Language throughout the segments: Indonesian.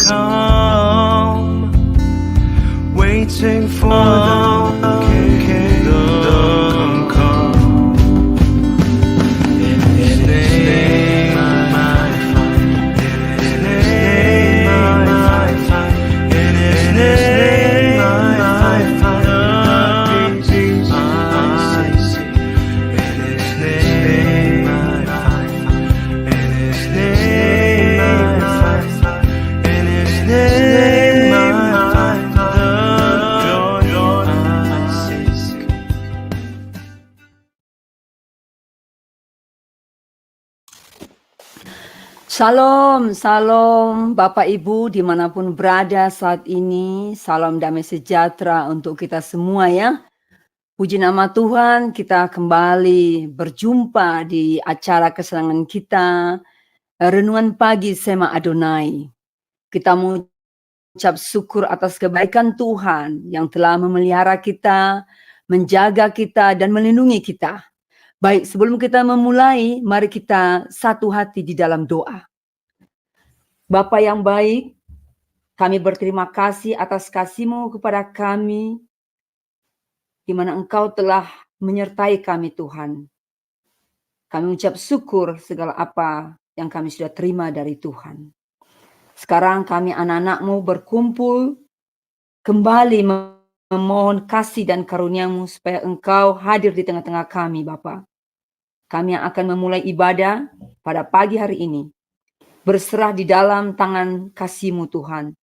come, waiting for the kingdom come. In His name I find, in His name I find, in His name I find the peace I seek. In His name I find, in His name I find, in His name I find the joy I seek. Shalom, salam Bapak Ibu dimanapun berada saat ini. Salam damai sejahtera untuk kita semua ya. Puji nama Tuhan, kita kembali berjumpa di acara kesenangan kita, Renungan Pagi Sema Adonai. Kita mengucap syukur atas kebaikan Tuhan yang telah memelihara kita, menjaga kita, dan melindungi kita. Baik, sebelum kita memulai, mari kita satu hati di dalam doa. Bapa yang baik, kami berterima kasih atas kasih-Mu kepada kami, di mana Engkau telah menyertai kami Tuhan. Kami ucap syukur segala apa yang kami sudah terima dari Tuhan. Sekarang kami anak-anak-Mu berkumpul, kembali memohon kasih dan karunia-Mu supaya Engkau hadir di tengah-tengah kami Bapa. Kami yang akan memulai ibadah pada pagi hari ini, berserah di dalam tangan kasih-Mu Tuhan.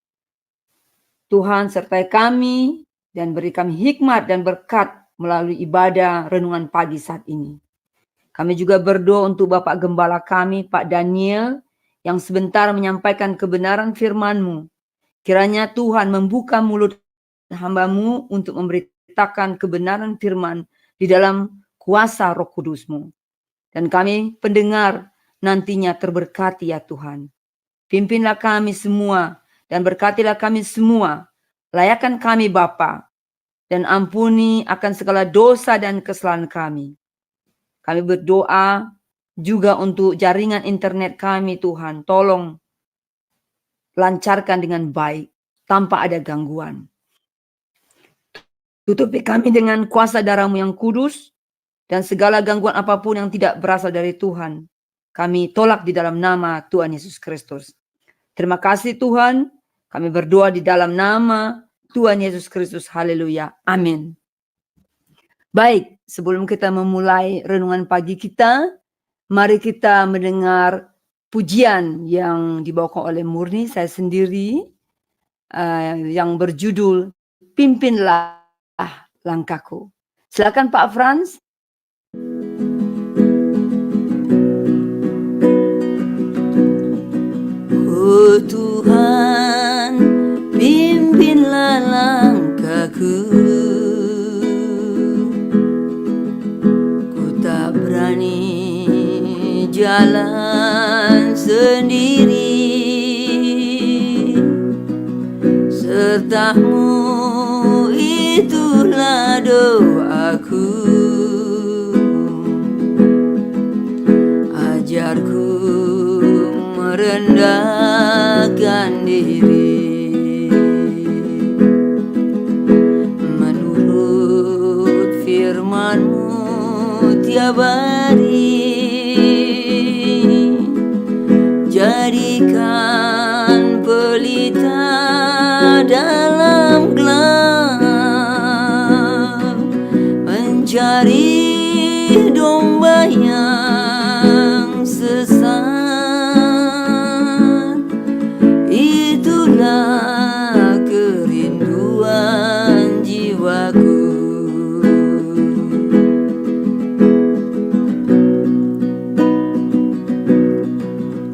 Tuhan sertai kami dan beri kami hikmat dan berkat melalui ibadah renungan pagi saat ini. Kami juga berdoa untuk Bapak Gembala kami, Pak Daniel, yang sebentar menyampaikan kebenaran firman-Mu. Kiranya Tuhan membuka mulut hamba-Mu untuk memberitakan kebenaran firman di dalam kuasa Roh Kudus-Mu. Dan kami pendengar nantinya terberkati ya Tuhan. Pimpinlah kami semua dan berkatilah kami semua. Layakan kami Bapa, dan ampuni akan segala dosa dan kesalahan kami. Kami berdoa juga untuk jaringan internet kami Tuhan. Tolong lancarkan dengan baik tanpa ada gangguan. Tutupi kami dengan kuasa darah-Mu yang kudus, dan segala gangguan apapun yang tidak berasal dari Tuhan, kami tolak di dalam nama Tuhan Yesus Kristus. Terima kasih Tuhan, kami berdoa di dalam nama Tuhan Yesus Kristus. Haleluya. Amin. Baik, sebelum kita memulai renungan pagi kita, mari kita mendengar pujian yang dibawakan oleh Murni, saya sendiri, yang berjudul Pimpinlah Langkahku. Silakan Pak Frans. Oh Tuhan, pimpinlah langkahku. Ku tak berani jalan sendiri, serta-Mu itulah doaku. Ajarku merendahkan diri, menurut firman-Mu tiap hari. Jadikan pelita dalam gelap, mencari domba yang sesat. Itulah kerinduan jiwaku.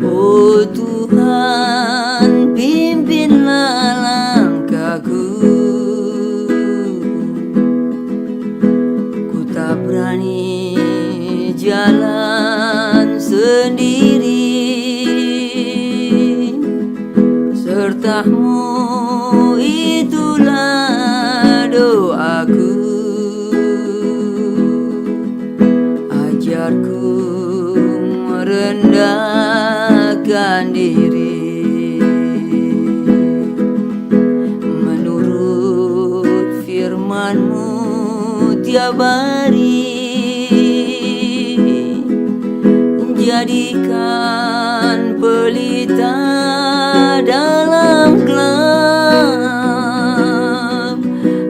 Oh Tuhan, pimpinlah langkahku. Ku tak berani jalan sendiri, serta-Mu itulah doaku. Ajarku merendahkan diri, tiap hari, jadikan pelita dalam gelap,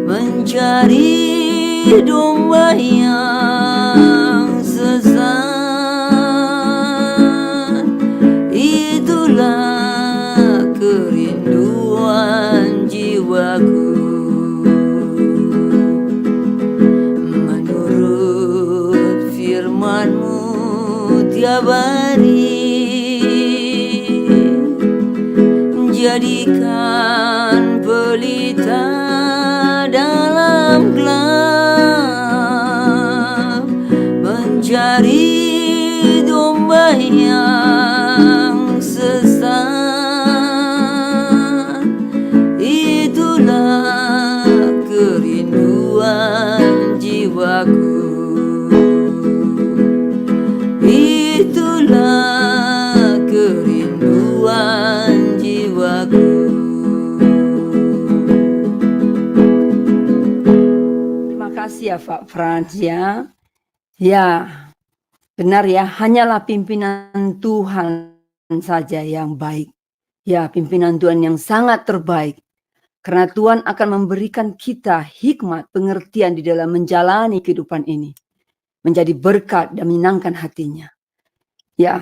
mencari domba yang sesat. Itulah kerinduan jiwaku. Menurut firman-Mu tiap hari, jadikan pelita dalam gelap, mencari domba yang sesat. Itulah kerinduan jiwaku. Itulah kerinduan jiwaku. Terima kasih ya Pak Frans ya. Ya, benar ya, hanyalah pimpinan Tuhan saja yang baik. Ya, pimpinan Tuhan yang sangat terbaik. Karena Tuhan akan memberikan kita hikmat, pengertian di dalam menjalani kehidupan ini. Menjadi berkat dan menyenangkan hatinya. Ya,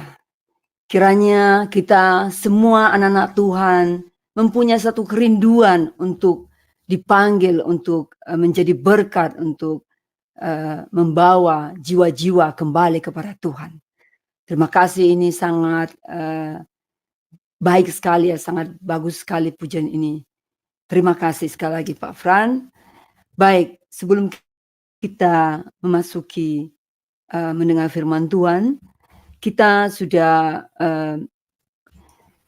kiranya kita semua anak-anak Tuhan mempunyai satu kerinduan untuk dipanggil, untuk menjadi berkat, untuk membawa jiwa-jiwa kembali kepada Tuhan. Terima kasih, ini sangat baik sekali ya, sangat bagus sekali pujian ini. Terima kasih sekali lagi Pak Fran. Baik, sebelum kita memasuki mendengar firman Tuhan, kita sudah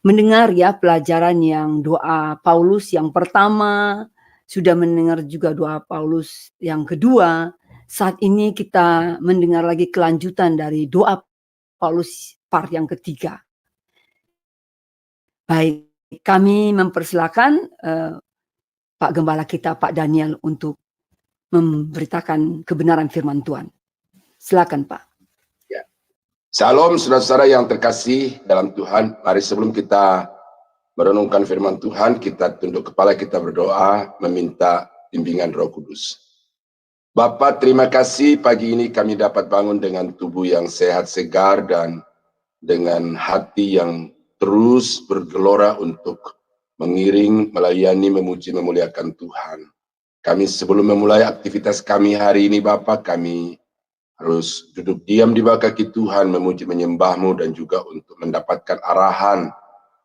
mendengar ya pelajaran yang doa Paulus yang pertama, sudah mendengar juga doa Paulus yang kedua. Saat ini kita mendengar lagi kelanjutan dari doa Paulus part yang ketiga. Baik, kami mempersilakan Pak Gembala kita, Pak Daniel, untuk memberitakan kebenaran firman Tuhan. Silakan Pak. Ya. Salam saudara-saudara yang terkasih dalam Tuhan. Mari sebelum kita merenungkan firman Tuhan, kita tunduk kepala, kita berdoa meminta bimbingan Roh Kudus. Bapa, terima kasih pagi ini kami dapat bangun dengan tubuh yang sehat, segar, dan dengan hati yang terus bergelora untuk mengiring, melayani, memuji, memuliakan Tuhan. Kami sebelum memulai aktivitas kami hari ini, Bapa, kami harus duduk diam di bawah kaki Tuhan, memuji, menyembah-Mu, dan juga untuk mendapatkan arahan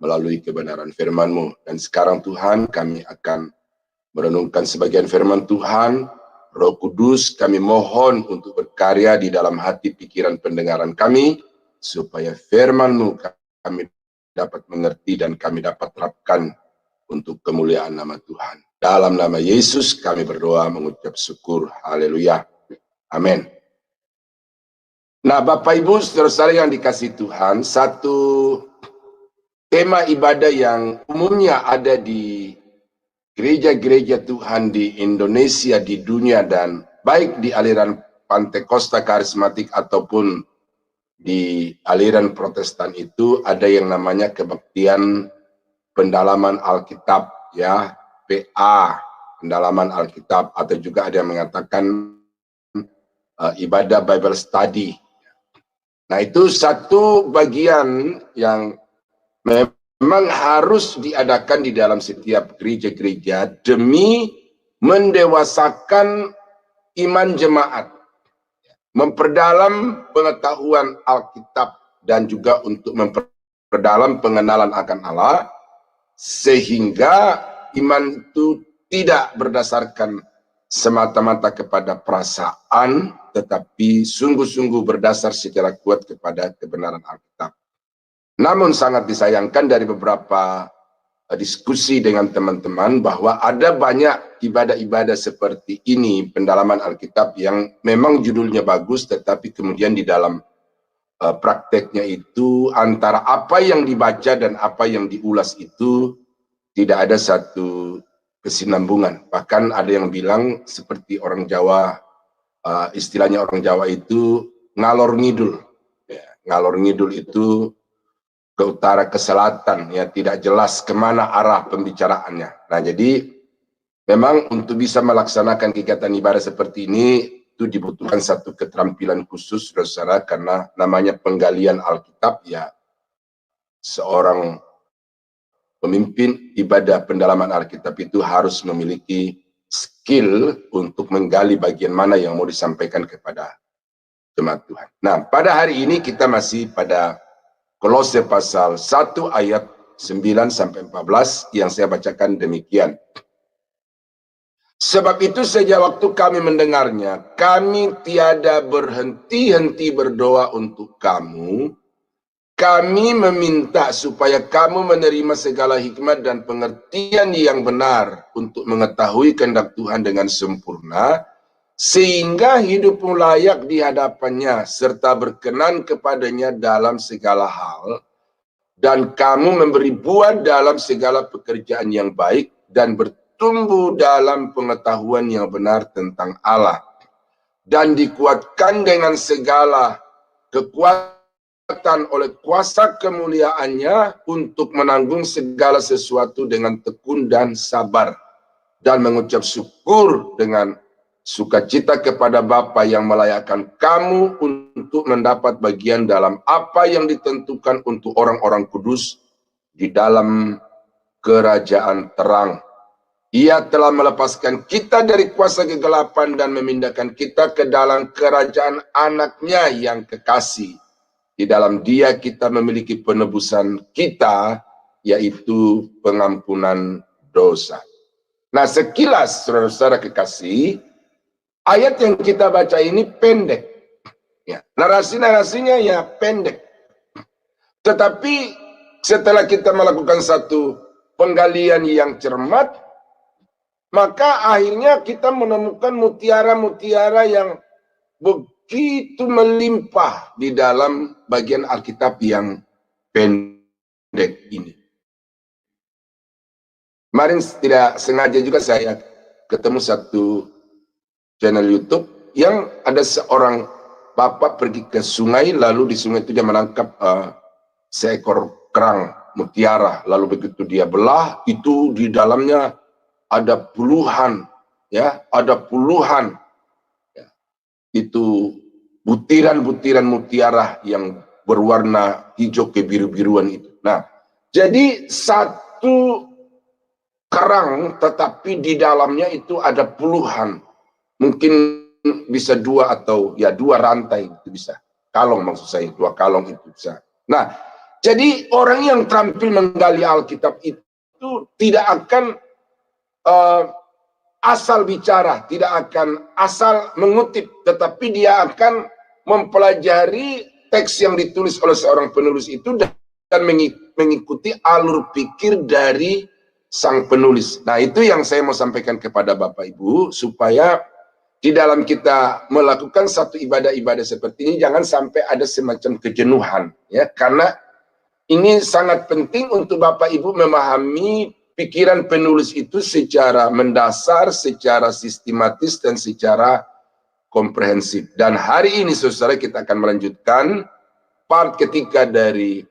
melalui kebenaran firman-Mu. Dan sekarang Tuhan, kami akan merenungkan sebagian firman Tuhan. Roh Kudus, kami mohon untuk berkarya di dalam hati, pikiran, pendengaran kami, supaya firman-Mu kami dapat mengerti dan kami dapat terapkan untuk kemuliaan nama Tuhan. Dalam nama Yesus kami berdoa mengucap syukur. Haleluya. Amin. Nah, Bapak Ibu saudara-saudara yang dikasihi Tuhan, satu tema ibadah yang umumnya ada di gereja-gereja Tuhan di Indonesia, di dunia, dan baik di aliran Pantekosta karismatik ataupun di aliran Protestan itu ada yang namanya kebaktian pendalaman Alkitab, ya, PA, pendalaman Alkitab, atau juga ada yang mengatakan ibadah Bible Study. Nah, itu satu bagian yang memang harus diadakan di dalam setiap gereja-gereja demi mendewasakan iman jemaat, memperdalam pengetahuan Alkitab, dan juga untuk memperdalam pengenalan akan Allah, sehingga iman itu tidak berdasarkan semata-mata kepada perasaan, tetapi sungguh-sungguh berdasar secara kuat kepada kebenaran Alkitab. Namun sangat disayangkan dari beberapa diskusi dengan teman-teman bahwa ada banyak ibadah-ibadah seperti ini, pendalaman Alkitab, yang memang judulnya bagus, tetapi kemudian di dalam prakteknya itu antara apa yang dibaca dan apa yang diulas itu tidak ada satu kesinambungan. Bahkan ada yang bilang seperti orang Jawa istilahnya orang Jawa itu ngalor ngidul. Ya, ngalor ngidul itu ke utara ke selatan, ya tidak jelas kemana arah pembicaraannya. Nah jadi memang untuk bisa melaksanakan kegiatan ibadah seperti ini itu dibutuhkan satu keterampilan khusus, saudara, karena namanya penggalian Alkitab, ya seorang pemimpin ibadah pendalaman Alkitab itu harus memiliki skill untuk menggali bagian mana yang mau disampaikan kepada jemaat Tuhan. Nah, pada hari ini kita masih pada Kolose pasal 1 ayat 9 sampai 14 yang saya bacakan demikian. Sebab itu sejak waktu kami mendengarnya, kami tiada berhenti-henti berdoa untuk kamu. Kami meminta supaya kamu menerima segala hikmat dan pengertian yang benar untuk mengetahui kehendak Tuhan dengan sempurna, sehingga hidupmu layak di hadapannya, serta berkenan kepadanya dalam segala hal, dan kamu memberi buah dalam segala pekerjaan yang baik, dan bertumbuh dalam pengetahuan yang benar tentang Allah, dan dikuatkan dengan segala kekuatan oleh kuasa kemuliaannya untuk menanggung segala sesuatu dengan tekun dan sabar, dan mengucap syukur dengan sukacita kepada Bapa yang melayakkan kamu untuk mendapat bagian dalam apa yang ditentukan untuk orang-orang kudus di dalam kerajaan terang. Ia telah melepaskan kita dari kuasa kegelapan dan memindahkan kita ke dalam kerajaan anaknya yang kekasih. Di dalam Dia kita memiliki penebusan kita, yaitu pengampunan dosa. Nah, sekilas saudara-saudara kekasih, ayat yang kita baca ini pendek. Ya, narasi-narasinya ya pendek. Tetapi setelah kita melakukan satu penggalian yang cermat, maka akhirnya kita menemukan mutiara-mutiara yang begitu melimpah di dalam bagian Alkitab yang pendek ini. Kemarin tidak sengaja juga saya ketemu satu channel YouTube yang ada seorang bapak pergi ke sungai, lalu di sungai itu dia menangkap seekor kerang mutiara, lalu begitu dia belah, itu di dalamnya ada puluhan, ya, ada puluhan, ya, itu butiran-butiran mutiara yang berwarna hijau kebiru-biruan itu. Nah, jadi satu kerang, tetapi di dalamnya itu ada puluhan, mungkin bisa dua atau ya dua rantai itu bisa. Kalong maksud saya, dua kalong itu bisa. Nah, jadi orang yang terampil menggali Alkitab itu tidak akan asal bicara, tidak akan asal mengutip, tetapi dia akan mempelajari teks yang ditulis oleh seorang penulis itu dan mengikuti alur pikir dari sang penulis. Nah, itu yang saya mau sampaikan kepada Bapak Ibu, supaya di dalam kita melakukan satu ibadah-ibadah seperti ini jangan sampai ada semacam kejenuhan, ya, karena ini sangat penting untuk Bapak Ibu memahami pikiran penulis itu secara mendasar, secara sistematis, dan secara komprehensif. Dan hari ini, saudara, kita akan melanjutkan part ketiga dari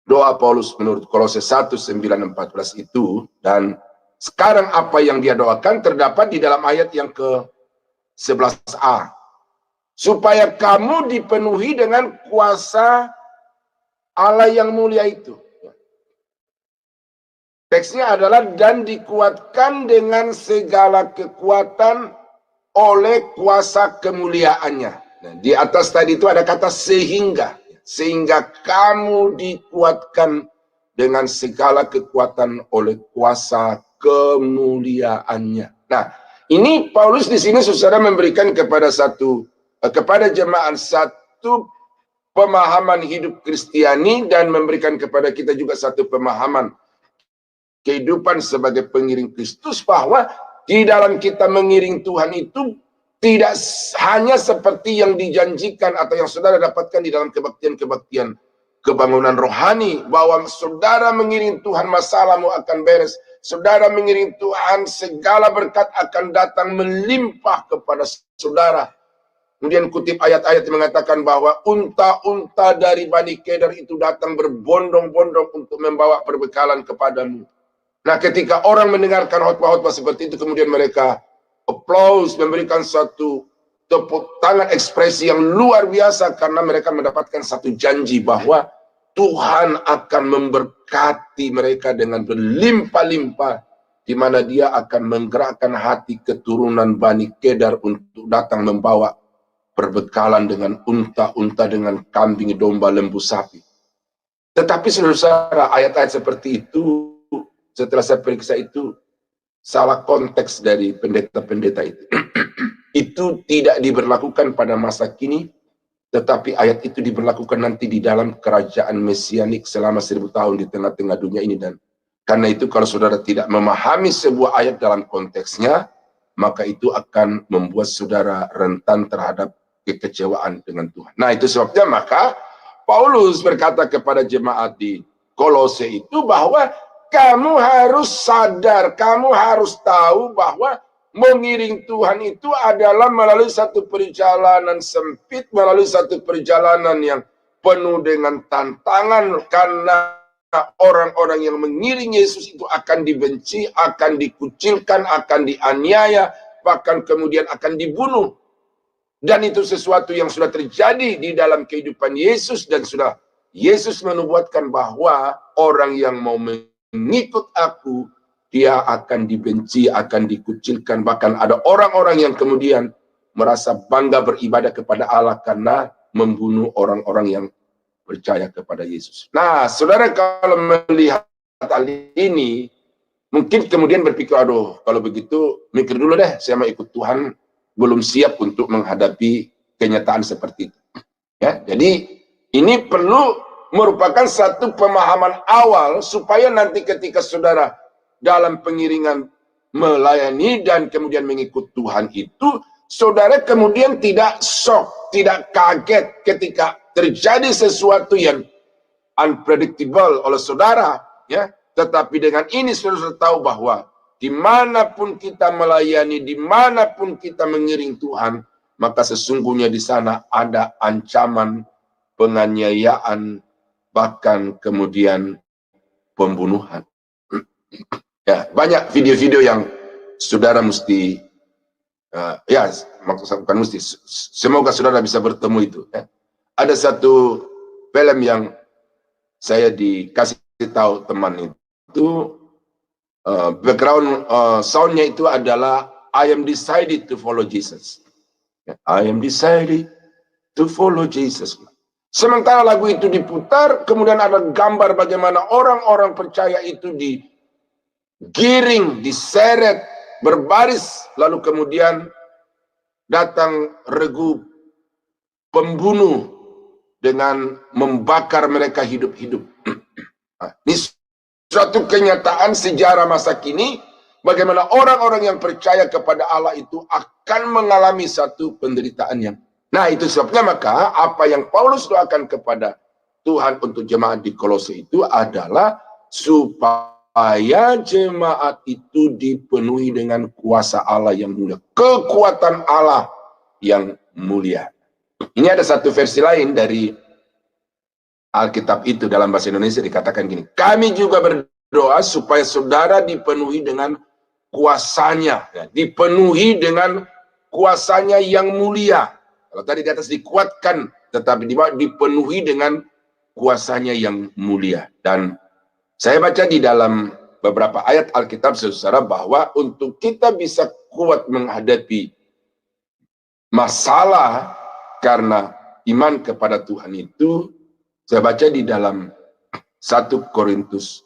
doa Paulus menurut Kolose 1, 9, 14 itu. Dan sekarang apa yang dia doakan terdapat di dalam ayat yang ke-11a. Supaya kamu dipenuhi dengan kuasa Allah yang mulia itu. Teksnya adalah dan dikuatkan dengan segala kekuatan oleh kuasa kemuliaannya. Nah, di atas tadi itu ada kata sehingga. Sehingga kamu dikuatkan dengan segala kekuatan oleh kuasa kemuliaannya. Nah, ini Paulus di sini saudara memberikan kepada jemaat satu pemahaman hidup Kristiani dan memberikan kepada kita juga satu pemahaman kehidupan sebagai pengiring Kristus, bahwa di dalam kita mengiring Tuhan itu tidak hanya seperti yang dijanjikan atau yang saudara dapatkan di dalam kebaktian-kebaktian kebangunan rohani, bahwa saudara mengiring Tuhan masalahmu akan beres. Saudara mengiring Tuhan segala berkat akan datang melimpah kepada saudara. Kemudian kutip ayat-ayat yang mengatakan bahwa unta-unta dari Bani Kedar itu datang berbondong-bondong untuk membawa perbekalan kepadamu. Nah, ketika orang mendengarkan khotbah-khotbah seperti itu, kemudian mereka applause, memberikan satu tepuk tangan ekspresi yang luar biasa karena mereka mendapatkan satu janji bahwa Tuhan akan memberkati mereka dengan berlimpah-limpah, di mana Dia akan menggerakkan hati keturunan Bani Kedar untuk datang membawa perbekalan dengan unta-unta, dengan kambing, domba, lembu, sapi. Tetapi saudara, ayat-ayat seperti itu, setelah saya periksa itu, salah konteks dari pendeta-pendeta itu. Itu tidak diberlakukan pada masa kini, tetapi ayat itu diberlakukan nanti di dalam kerajaan mesianik selama 1000 tahun di tengah-tengah dunia ini. Dan karena itu kalau saudara tidak memahami sebuah ayat dalam konteksnya, maka itu akan membuat saudara rentan terhadap kekecewaan dengan Tuhan. Nah, itu sebabnya maka Paulus berkata kepada jemaat di Kolose itu bahwa kamu harus sadar, kamu harus tahu bahwa mengiring Tuhan itu adalah melalui satu perjalanan sempit, melalui satu perjalanan yang penuh dengan tantangan, karena orang-orang yang mengiring Yesus itu akan dibenci, akan dikucilkan, akan dianiaya, bahkan kemudian akan dibunuh. Dan itu sesuatu yang sudah terjadi di dalam kehidupan Yesus, dan sudah Yesus menubuatkan bahwa orang yang mau mengikut aku, dia akan dibenci, akan dikucilkan. Bahkan ada orang-orang yang kemudian merasa bangga beribadah kepada Allah karena membunuh orang-orang yang percaya kepada Yesus. Nah, saudara, kalau melihat hal ini, mungkin kemudian berpikir, aduh, kalau begitu mikir dulu deh, saya mau ikut Tuhan, belum siap untuk menghadapi kenyataan seperti itu. Ya, jadi ini perlu merupakan satu pemahaman awal supaya nanti ketika saudara dalam pengiringan melayani dan kemudian mengikut Tuhan itu, saudara kemudian tidak shock, tidak kaget ketika terjadi sesuatu yang unpredictable oleh saudara, ya. Tetapi dengan ini saudara tahu bahwa dimanapun kita melayani, dimanapun kita mengiring Tuhan, maka sesungguhnya di sana ada ancaman penganiayaan, bahkan kemudian pembunuhan. Ya, banyak video-video yang saudara mesti, ya, maksud bukan mesti, semoga saudara bisa bertemu itu. Ya. Ada satu film yang saya dikasih tahu teman itu, background soundnya itu adalah I am decided to follow Jesus. Ya, I am decided to follow Jesus. Sementara lagu itu diputar, kemudian ada gambar bagaimana orang-orang percaya itu digiring, diseret, berbaris, lalu kemudian datang regu pembunuh dengan membakar mereka hidup-hidup. Ini suatu kenyataan sejarah masa kini, bagaimana orang-orang yang percaya kepada Allah itu akan mengalami satu penderitaan yang. Nah, itu sebabnya maka apa yang Paulus doakan kepada Tuhan untuk jemaat di Kolose itu adalah supaya jemaat itu dipenuhi dengan kuasa Allah yang mulia, kekuatan Allah yang mulia. Ini ada satu versi lain dari Alkitab itu, dalam bahasa Indonesia dikatakan gini, kami juga berdoa supaya saudara dipenuhi dengan kuasanya, ya, dipenuhi dengan kuasanya yang mulia. Kalau tadi di atas dikuatkan, tetapi di bawah dipenuhi dengan kuasanya yang mulia. Dan saya baca di dalam beberapa ayat Alkitab, saudara, bahwa untuk kita bisa kuat menghadapi masalah karena iman kepada Tuhan itu, saya baca di dalam 1 Korintus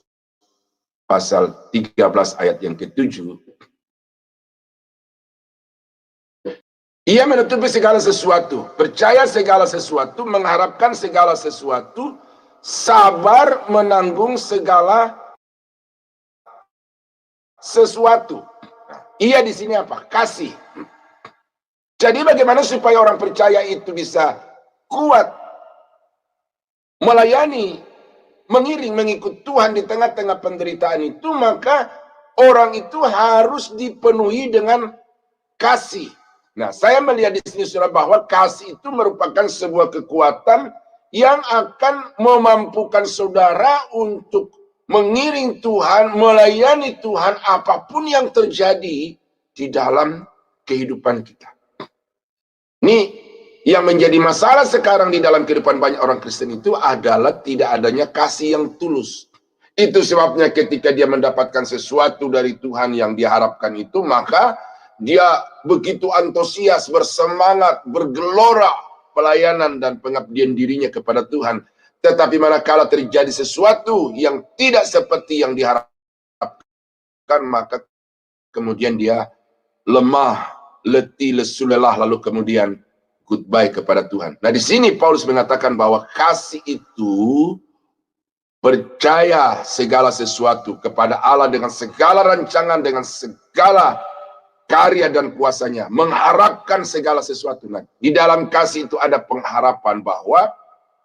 pasal 13 ayat yang ke-7. Ia menutupi segala sesuatu, percaya segala sesuatu, mengharapkan segala sesuatu, sabar menanggung segala sesuatu. Ia di sini apa? Kasih. Jadi bagaimana supaya orang percaya itu bisa kuat melayani, mengiring, mengikut Tuhan di tengah-tengah penderitaan itu, maka orang itu harus dipenuhi dengan kasih. Nah, saya melihat di sini saudara bahwa kasih itu merupakan sebuah kekuatan yang akan memampukan saudara untuk mengiring Tuhan, melayani Tuhan apapun yang terjadi di dalam kehidupan kita. Ini yang menjadi masalah sekarang di dalam kehidupan banyak orang Kristen itu adalah tidak adanya kasih yang tulus. Itu sebabnya ketika dia mendapatkan sesuatu dari Tuhan yang diharapkan itu, maka dia begitu antusias, bersemangat, bergelora pelayanan dan pengabdian dirinya kepada Tuhan. Tetapi manakala terjadi sesuatu yang tidak seperti yang diharapkan, maka kemudian dia lemah, letih, lesu, lelah, lalu kemudian goodbye kepada Tuhan. Nah, di sini Paulus mengatakan bahwa kasih itu percaya segala sesuatu kepada Allah dengan segala rancangan, dengan segala karya dan kuasanya, mengharapkan segala sesuatu. Nah, di dalam kasih itu ada pengharapan bahwa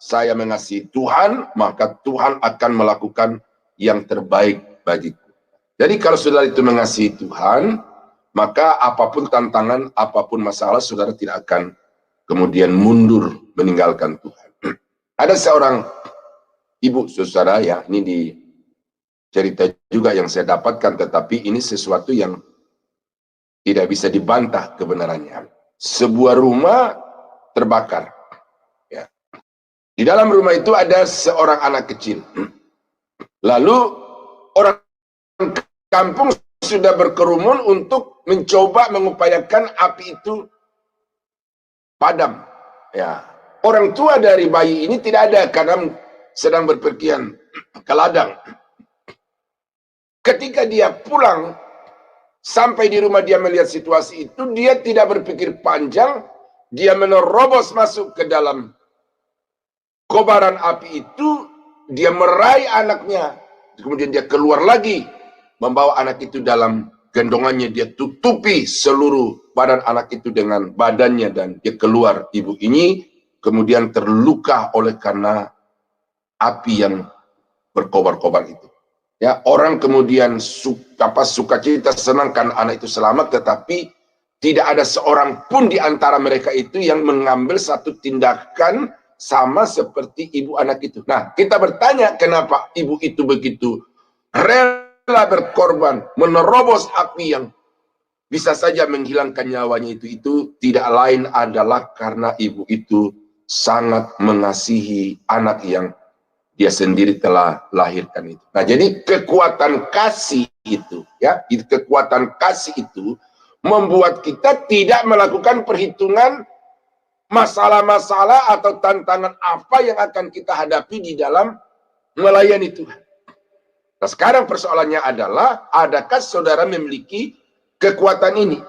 saya mengasihi Tuhan, maka Tuhan akan melakukan yang terbaik bagiku. Jadi kalau saudara itu mengasihi Tuhan, maka apapun tantangan, apapun masalah, saudara tidak akan kemudian mundur meninggalkan Tuhan. Ada seorang ibu saudara ya, ini di cerita juga yang saya dapatkan, tetapi ini sesuatu yang tidak bisa dibantah kebenarannya. Sebuah rumah terbakar. Ya. Di dalam rumah itu ada seorang anak kecil. Lalu orang kampung sudah berkerumun untuk mencoba mengupayakan api itu padam. Ya. Orang tua dari bayi ini tidak ada karena sedang berpergian ke ladang. Ketika dia pulang, sampai di rumah dia melihat situasi itu, dia tidak berpikir panjang, dia menerobos masuk ke dalam kobaran api itu, dia meraih anaknya, kemudian dia keluar lagi, membawa anak itu dalam gendongannya, dia tutupi seluruh badan anak itu dengan badannya, dan dia keluar. Ibu ini kemudian terluka oleh karena api yang berkobar-kobar itu. Ya, orang kemudian sukacita senangkan anak itu selamat, tetapi tidak ada seorang pun di antara mereka itu yang mengambil satu tindakan sama seperti ibu anak itu. Nah, kita bertanya kenapa ibu itu begitu rela berkorban, menerobos api yang bisa saja menghilangkan nyawanya itu tidak lain adalah karena ibu itu sangat mengasihi anak yang dia sendiri telah lahirkan itu. Nah, jadi kekuatan kasih itu, ya, kekuatan kasih itu membuat kita tidak melakukan perhitungan masalah-masalah atau tantangan apa yang akan kita hadapi di dalam melayani Tuhan. Nah, sekarang persoalannya adalah, adakah saudara memiliki kekuatan ini?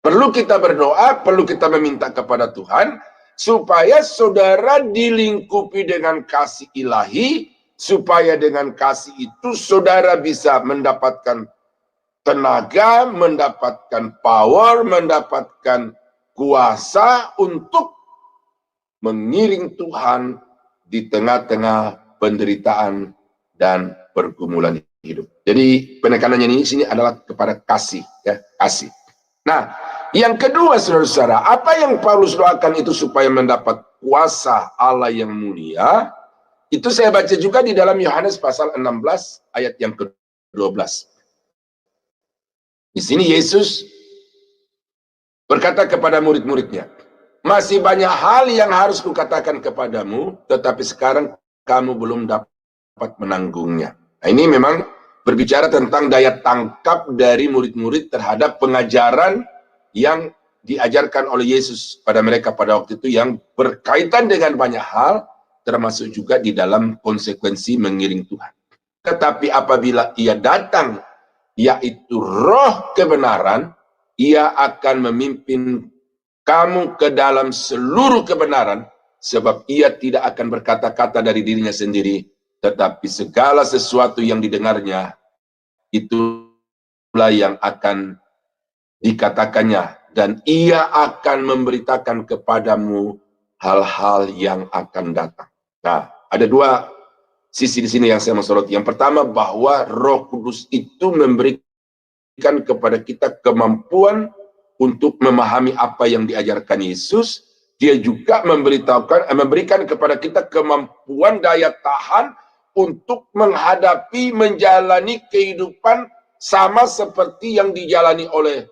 Perlu kita berdoa, perlu kita meminta kepada Tuhan, supaya saudara dilingkupi dengan kasih ilahi, supaya dengan kasih itu saudara bisa mendapatkan tenaga, mendapatkan power, mendapatkan kuasa untuk mengiring Tuhan di tengah-tengah penderitaan dan pergumulan hidup. Jadi penekanannya di sini adalah kepada kasih, ya, kasih. Nah, yang kedua, saudara-saudara, apa yang Paulus doakan itu supaya mendapat kuasa Allah yang mulia, itu saya baca juga di dalam Yohanes pasal 16 ayat yang ke-12. Di sini Yesus berkata kepada murid-muridnya, masih banyak hal yang harus kukatakan kepadamu, tetapi sekarang kamu belum dapat menanggungnya. Nah, ini memang berbicara tentang daya tangkap dari murid-murid terhadap pengajaran yang diajarkan oleh Yesus pada mereka pada waktu itu, yang berkaitan dengan banyak hal, termasuk juga di dalam konsekuensi mengiring Tuhan. Tetapi apabila ia datang, yaitu roh kebenaran, ia akan memimpin kamu ke dalam seluruh kebenaran, sebab ia tidak akan berkata-kata dari dirinya sendiri, tetapi segala sesuatu yang didengarnya, itulah yang akan dikatakannya, dan ia akan memberitakan kepadamu hal-hal yang akan datang. Nah, ada dua sisi di sini yang saya mau soroti. Yang pertama, bahwa Roh Kudus itu memberikan kepada kita kemampuan untuk memahami apa yang diajarkan Yesus. Dia juga memberikan kepada kita kemampuan daya tahan untuk menghadapi, menjalani kehidupan sama seperti yang dijalani oleh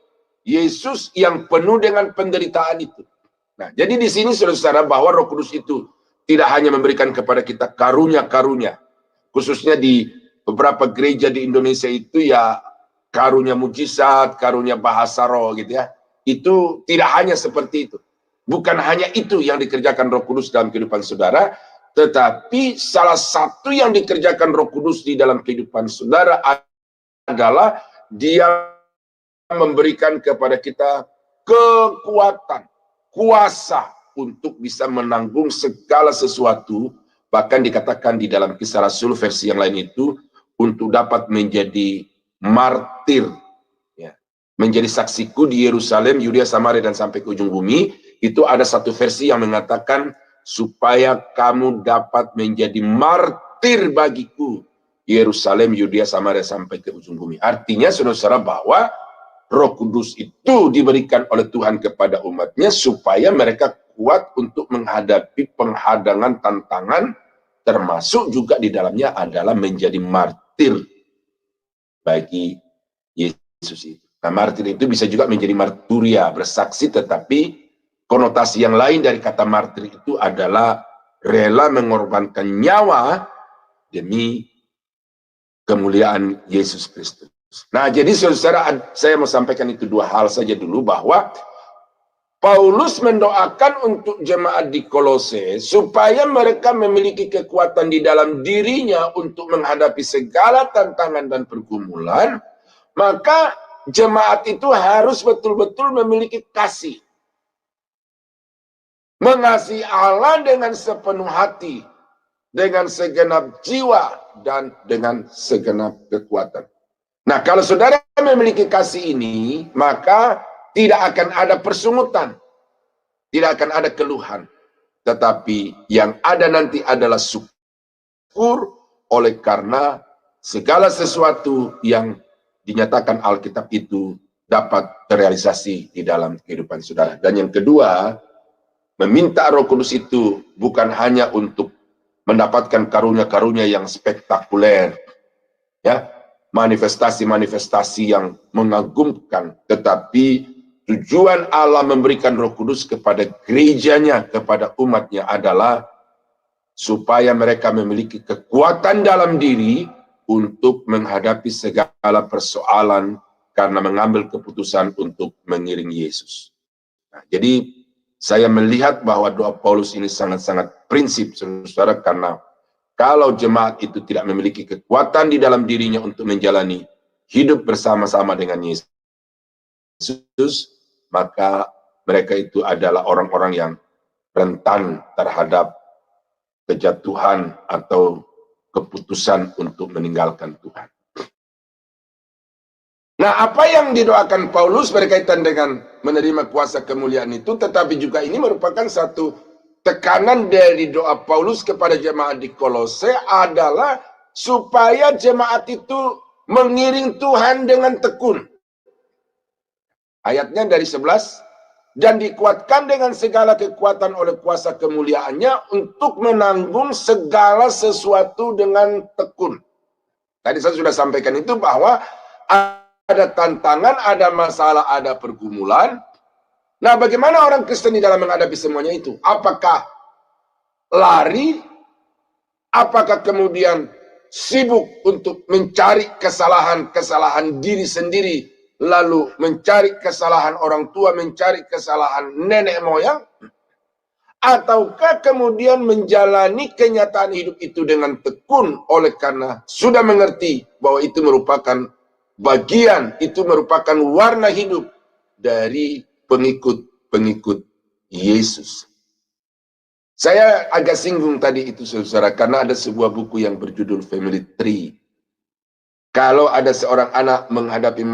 Yesus yang penuh dengan penderitaan itu. Nah, jadi di sini saudara-saudara, bahwa Roh Kudus itu tidak hanya memberikan kepada kita karunia-karunia, khususnya di beberapa gereja di Indonesia itu ya karunia mujizat, karunia bahasa roh gitu ya. Itu tidak hanya seperti itu. Bukan hanya itu yang dikerjakan Roh Kudus dalam kehidupan saudara, tetapi salah satu yang dikerjakan Roh Kudus di dalam kehidupan saudara adalah dia memberikan kepada kita kekuatan, kuasa untuk bisa menanggung segala sesuatu. Bahkan dikatakan di dalam Kisah Rasul versi yang lain itu, untuk dapat menjadi martir, ya, menjadi saksiku di Yerusalem, Yudea, Samaria, dan sampai ke ujung bumi. Itu ada satu versi yang mengatakan, supaya kamu dapat menjadi martir bagiku, Yerusalem, Yudea, Samaria, sampai ke ujung bumi. Artinya saudara-saudara, bahwa Roh Kudus itu diberikan oleh Tuhan kepada umatnya supaya mereka kuat untuk menghadapi penghadangan, tantangan, termasuk juga di dalamnya adalah menjadi martir bagi Yesus itu. Nah, martir itu bisa juga menjadi marturia, bersaksi, tetapi konotasi yang lain dari kata martir itu adalah rela mengorbankan nyawa demi kemuliaan Yesus Kristus. Nah, jadi saudara, saya mau sampaikan itu dua hal saja dulu, bahwa Paulus mendoakan untuk jemaat di Kolose supaya mereka memiliki kekuatan di dalam dirinya untuk menghadapi segala tantangan dan pergumulan. Maka jemaat itu harus betul-betul memiliki kasih. Mengasihi Allah dengan sepenuh hati, dengan segenap jiwa, dan dengan segenap kekuatan. Nah, kalau saudara memiliki kasih ini, maka tidak akan ada persungutan, tidak akan ada keluhan. Tetapi yang ada nanti adalah syukur oleh karena segala sesuatu yang dinyatakan Alkitab itu dapat terrealisasi di dalam kehidupan saudara. Dan yang kedua, meminta Roh Kudus itu bukan hanya untuk mendapatkan karunia-karunia yang spektakuler, ya, manifestasi-manifestasi yang mengagumkan, tetapi tujuan Allah memberikan Roh Kudus kepada gerejanya, kepada umatnya adalah supaya mereka memiliki kekuatan dalam diri untuk menghadapi segala persoalan karena mengambil keputusan untuk mengiringi Yesus. Nah, jadi saya melihat bahwa doa Paulus ini sangat-sangat prinsip, saudara, karena kalau jemaat itu tidak memiliki kekuatan di dalam dirinya untuk menjalani hidup bersama-sama dengan Yesus, maka mereka itu adalah orang-orang yang rentan terhadap kejatuhan atau keputusan untuk meninggalkan Tuhan. Nah, apa yang didoakan Paulus berkaitan dengan menerima kuasa kemuliaan itu, tetapi juga ini merupakan satu tekanan dari doa Paulus kepada jemaat di Kolose adalah supaya jemaat itu mengiring Tuhan dengan tekun. Ayatnya dari 11, dan dikuatkan dengan segala kekuatan oleh kuasa kemuliaannya untuk menanggung segala sesuatu dengan tekun. Tadi saya sudah sampaikan itu bahwa ada tantangan, ada masalah, ada pergumulan. Nah, bagaimana orang Kristen di dalam menghadapi semuanya itu? Apakah lari? Apakah kemudian sibuk untuk mencari kesalahan-kesalahan diri sendiri, lalu mencari kesalahan orang tua, mencari kesalahan nenek moyang? Ataukah kemudian menjalani kenyataan hidup itu dengan tekun oleh karena sudah mengerti bahwa itu merupakan bagian, itu merupakan warna hidup dari pengikut-pengikut Yesus. Saya agak singgung tadi itu, saudara, karena ada sebuah buku yang berjudul Family Tree. Kalau ada seorang anak menghadapi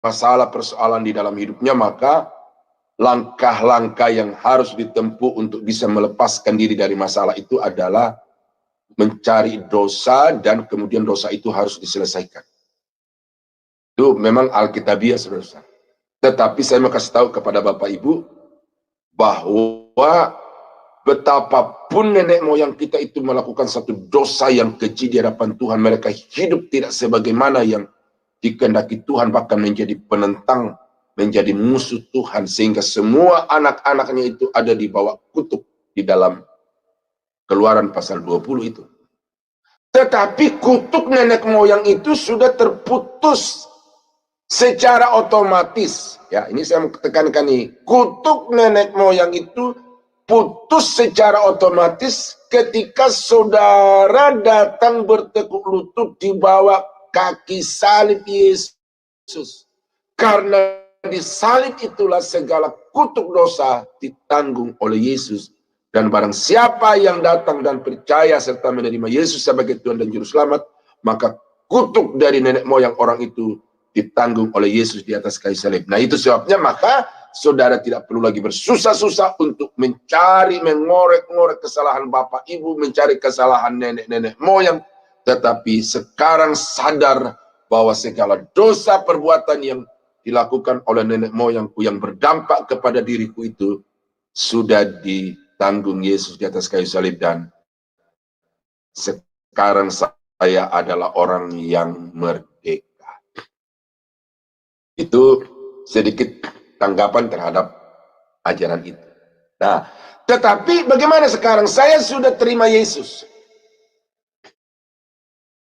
masalah persoalan di dalam hidupnya, maka langkah-langkah yang harus ditempuh untuk bisa melepaskan diri dari masalah itu adalah mencari dosa dan kemudian dosa itu harus diselesaikan. Itu memang alkitabiah, saudara. Tetapi saya mau kasih tahu kepada Bapak Ibu bahwa betapapun nenek moyang kita itu melakukan satu dosa yang keji di hadapan Tuhan, mereka hidup tidak sebagaimana yang dikehendaki Tuhan, bahkan menjadi penentang, menjadi musuh Tuhan, sehingga semua anak-anaknya itu ada di bawah kutuk di dalam Keluaran pasal 20 itu. Tetapi kutuk nenek moyang itu sudah terputus secara otomatis. Ya, ini saya mau tekankan nih. Kutuk nenek moyang itu putus secara otomatis ketika saudara datang bertekuk lutut di bawah kaki salib Yesus. Karena di salib itulah segala kutuk dosa ditanggung oleh Yesus. Dan barang siapa yang datang dan percaya serta menerima Yesus sebagai Tuhan dan Juru Selamat, maka kutuk dari nenek moyang orang itu ditanggung oleh Yesus di atas kayu salib. Nah, itu sebabnya maka saudara tidak perlu lagi bersusah-susah untuk mencari, mengorek-ngorek kesalahan bapak ibu, mencari kesalahan nenek-nenek moyang. Tetapi sekarang sadar bahwa segala dosa perbuatan yang dilakukan oleh nenek moyangku yang berdampak kepada diriku itu sudah ditanggung Yesus di atas kayu salib, dan sekarang saya adalah orang yang merdeka. Itu sedikit tanggapan terhadap ajaran itu. Nah, tetapi bagaimana sekarang? Saya sudah terima Yesus.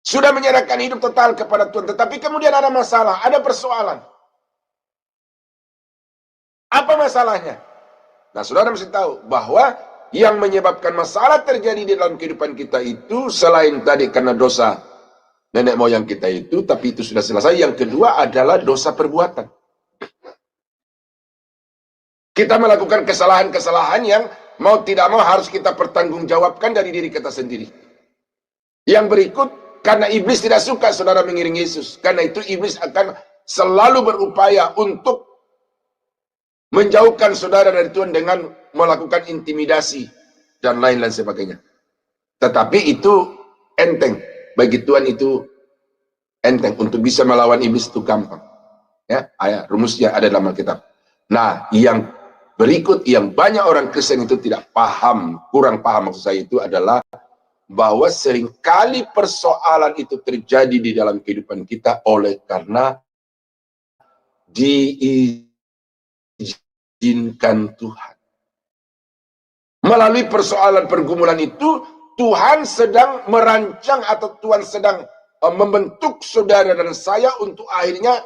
Sudah menyerahkan hidup total kepada Tuhan. Tetapi kemudian ada masalah, ada persoalan. Apa masalahnya? Nah, saudara mesti tahu bahwa yang menyebabkan masalah terjadi di dalam kehidupan kita itu selain tadi karena dosa nenek moyang kita itu, tapi itu sudah selesai. Yang kedua adalah dosa perbuatan. Kita melakukan kesalahan-kesalahan yang mau tidak mau harus kita pertanggungjawabkan dari diri kita sendiri. Yang berikut, karena iblis tidak suka saudara mengiring Yesus. Karena itu iblis akan selalu berupaya untuk menjauhkan saudara dari Tuhan dengan melakukan intimidasi dan lain-lain sebagainya. Tetapi itu enteng. Bagi Tuhan itu enteng. Untuk bisa melawan iblis itu gampang. Ya, rumusnya ada dalam Alkitab. Nah, yang berikut yang banyak orang Kristen itu tidak paham, kurang paham maksud saya itu adalah bahwa seringkali persoalan itu terjadi di dalam kehidupan kita oleh karena diizinkan Tuhan. Melalui persoalan pergumulan itu, Tuhan sedang merancang atau Tuhan sedang membentuk saudara dan saya untuk akhirnya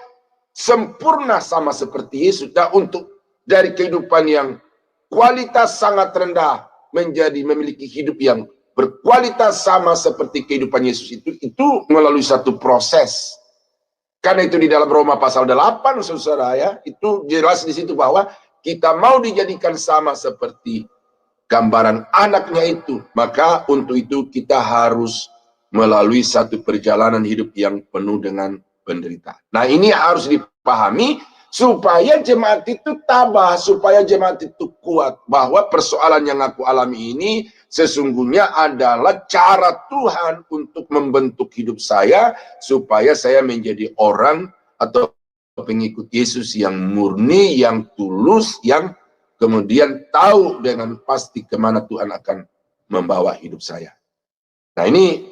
sempurna sama seperti Yesus. Dan untuk dari kehidupan yang kualitas sangat rendah menjadi memiliki hidup yang berkualitas sama seperti kehidupan Yesus itu melalui satu proses. Karena itu di dalam Roma pasal 8 saudara ya, itu jelas di situ bahwa kita mau dijadikan sama seperti gambaran anaknya itu, maka untuk itu kita harus melalui satu perjalanan hidup yang penuh dengan penderitaan. Nah, ini harus dipahami supaya jemaat itu tabah, supaya jemaat itu kuat, bahwa persoalan yang aku alami ini sesungguhnya adalah cara Tuhan untuk membentuk hidup saya, supaya saya menjadi orang atau pengikut Yesus yang murni, yang tulus, yang kemudian tahu dengan pasti kemana Tuhan akan membawa hidup saya. Nah, ini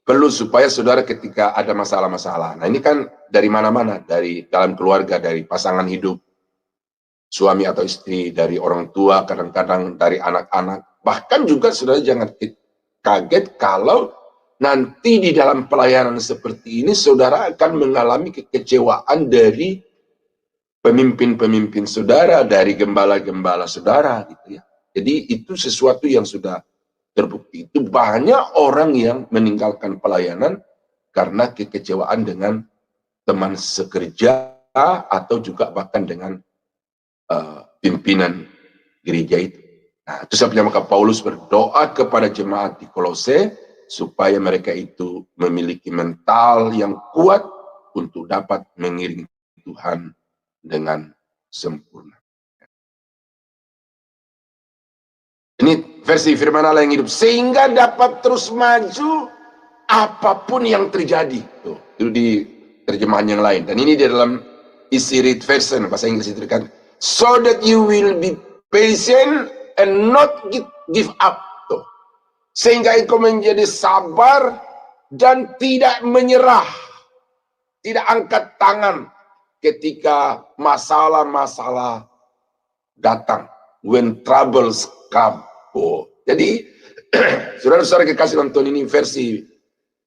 perlu supaya saudara ketika ada masalah-masalah. Nah, ini kan dari mana-mana, dari dalam keluarga, dari pasangan hidup, suami atau istri, dari orang tua, kadang-kadang dari anak-anak. Bahkan juga saudara jangan kaget kalau nanti di dalam pelayanan seperti ini saudara akan mengalami kekecewaan dari pemimpin-pemimpin saudara, dari gembala-gembala saudara gitu ya. Jadi itu sesuatu yang sudah terbukti. Itu banyak orang yang meninggalkan pelayanan karena kekecewaan dengan teman sekerja atau juga bahkan dengan pimpinan gereja itu. Nah, itu sebabnya maka Paulus berdoa kepada jemaat di Kolose supaya mereka itu memiliki mental yang kuat untuk dapat mengiring Tuhan dengan sempurna. Ini versi firman Allah yang hidup. Sehingga dapat terus maju apapun yang terjadi. Tuh, itu di terjemahan yang lain. Dan ini di dalam Easy Read Version, bahasa Inggris itu kan. So that you will be patient and not give up. Tuh. Sehingga engkau menjadi sabar dan tidak menyerah. Tidak angkat tangan ketika masalah-masalah datang. When troubles come. Oh. Jadi, saudara-saudara kekasih dalam Tuhan, ini versi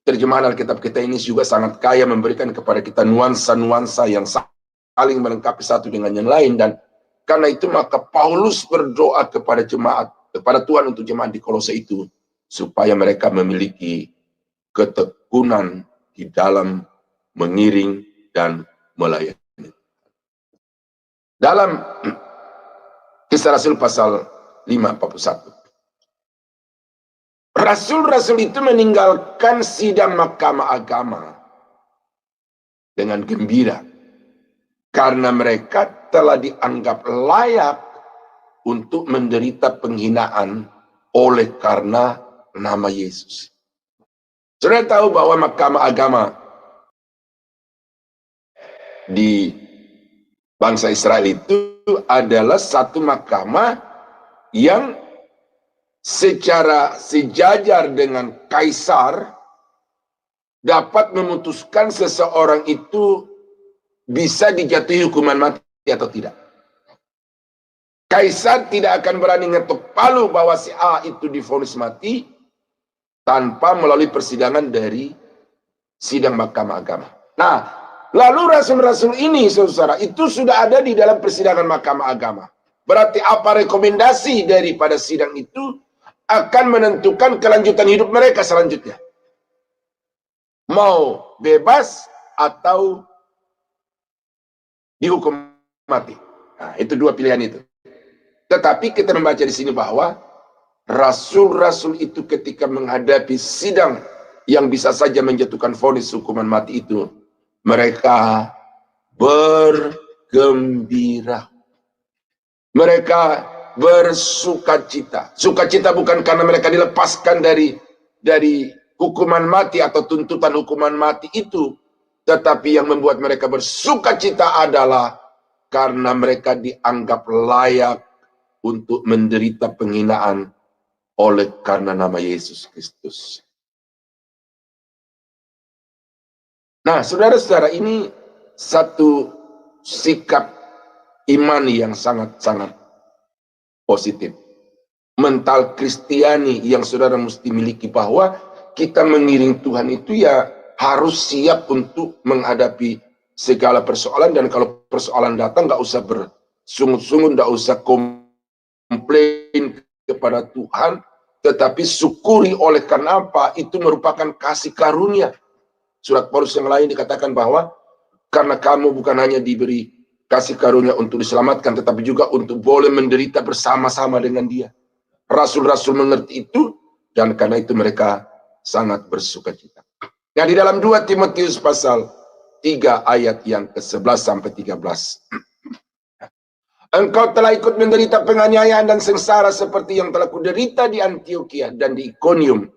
terjemahan Alkitab kita ini juga sangat kaya, memberikan kepada kita nuansa-nuansa yang saling melengkapi satu dengan yang lain. Dan karena itu maka Paulus berdoa kepada jemaat, kepada Tuhan untuk jemaat di Kolose itu, supaya mereka memiliki ketekunan di dalam mengiring dan melayani. Dalam Kisah Rasul pasal 5:41. Rasul-rasul itu meninggalkan sidang mahkamah agama dengan gembira karena mereka telah dianggap layak untuk menderita penghinaan oleh karena nama Yesus. Saudara tahu bahwa mahkamah agama di bangsa Israel itu adalah satu mahkamah yang secara sejajar dengan kaisar dapat memutuskan seseorang itu bisa dijatuhi hukuman mati atau tidak. Kaisar tidak akan berani ngetok palu bahwa si A itu divonis mati tanpa melalui persidangan dari sidang mahkamah agama. Nah, lalu rasul-rasul ini, saudara, itu sudah ada di dalam persidangan mahkamah agama. Berarti apa rekomendasi daripada sidang itu akan menentukan kelanjutan hidup mereka selanjutnya. Mau bebas atau dihukum mati. Nah, itu dua pilihan itu. Tetapi kita membaca di sini bahwa rasul-rasul itu ketika menghadapi sidang yang bisa saja menjatuhkan vonis hukuman mati itu, mereka bergembira. Mereka bersukacita. Sukacita bukan karena mereka dilepaskan dari hukuman mati atau tuntutan hukuman mati itu, tetapi yang membuat mereka bersukacita adalah karena mereka dianggap layak untuk menderita penghinaan oleh karena nama Yesus Kristus. Nah, saudara-saudara, ini satu sikap iman yang sangat-sangat positif. Mental Kristiani yang saudara mesti miliki, bahwa kita mengiring Tuhan itu ya harus siap untuk menghadapi segala persoalan. Dan kalau persoalan datang, nggak usah bersungut-sungut, nggak usah komplain kepada Tuhan, tetapi syukuri. Oleh karena apa? Itu merupakan kasih karunia. Surat Paulus yang lain dikatakan bahwa karena kamu bukan hanya diberi kasih karunia untuk diselamatkan, tetapi juga untuk boleh menderita bersama-sama dengan Dia. Rasul-rasul mengerti itu, dan karena itu mereka sangat bersukacita. Nah, di dalam 2 Timotius pasal 3 ayat yang ke-11 sampai 13. Engkau telah ikut menderita penganiayaan dan sengsara seperti yang telah kuderita di Antioquia dan di Iconium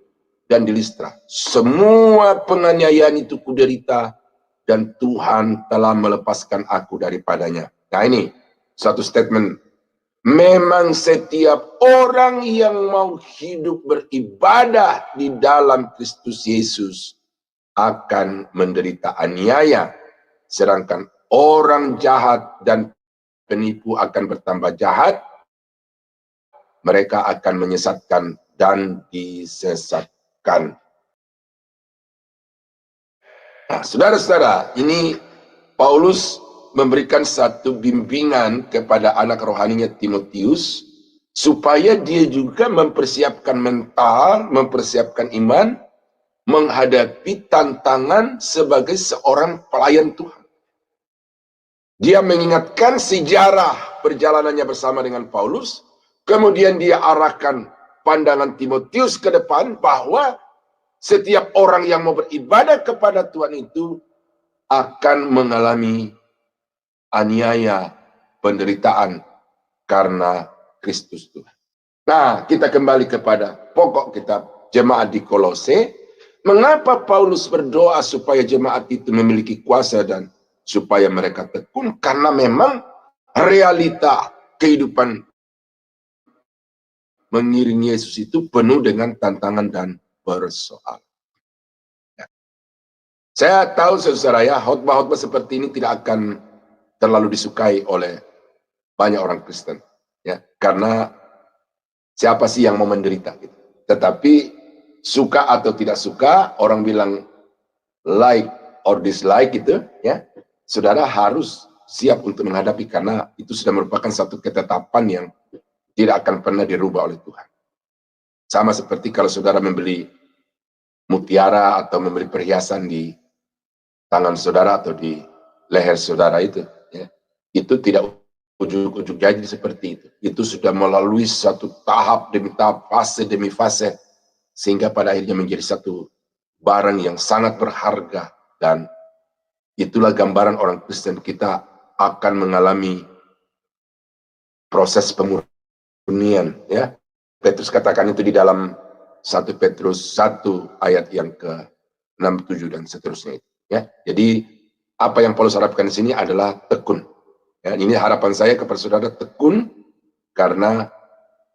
dan di Listra. Semua penganiayaan itu kuderita, dan Tuhan telah melepaskan aku daripadanya. Nah, ini satu statement. Memang setiap orang yang mau hidup beribadah di dalam Kristus Yesus akan menderita aniaya. Sedangkan orang jahat dan penipu akan bertambah jahat. Mereka akan menyesatkan dan disesatkan. Nah, saudara-saudara, ini Paulus memberikan satu bimbingan kepada anak rohaninya Timotius, supaya dia juga mempersiapkan mental, mempersiapkan iman, menghadapi tantangan sebagai seorang pelayan Tuhan. Dia mengingatkan sejarah perjalanannya bersama dengan Paulus, kemudian dia arahkan pandangan Timotius ke depan bahwa setiap orang yang mau beribadah kepada Tuhan itu akan mengalami aniaya, penderitaan karena Kristus Tuhan. Nah, kita kembali kepada pokok kitab jemaat di Kolose. Mengapa Paulus berdoa supaya jemaat itu memiliki kuasa dan supaya mereka tekun? Karena memang realita kehidupan mengiringi Yesus itu penuh dengan tantangan dan persoalan. Ya. Saya tahu saudara ya, khotbah-khotbah seperti ini tidak akan terlalu disukai oleh banyak orang Kristen, ya, karena siapa sih yang mau menderita gitu. Tetapi suka atau tidak suka, orang bilang like or dislike gitu, ya, saudara harus siap untuk menghadapi karena itu sudah merupakan satu ketetapan yang tidak akan pernah dirubah oleh Tuhan. Sama seperti kalau saudara membeli mutiara atau membeli perhiasan di tangan saudara atau di leher saudara itu, ya, itu tidak ujuk-ujuk jadi seperti itu. Itu sudah melalui satu tahap demi tahap, fase demi fase, sehingga pada akhirnya menjadi satu barang yang sangat berharga. Dan itulah gambaran orang Kristen, kita akan mengalami proses pemurnian, ya. Petrus katakan itu di dalam 1 Petrus 1 ayat yang ke-6, 7 dan seterusnya itu, ya. Jadi apa yang Paulus harapkan di sini adalah tekun. Ya, ini harapan saya kepada saudara, tekun karena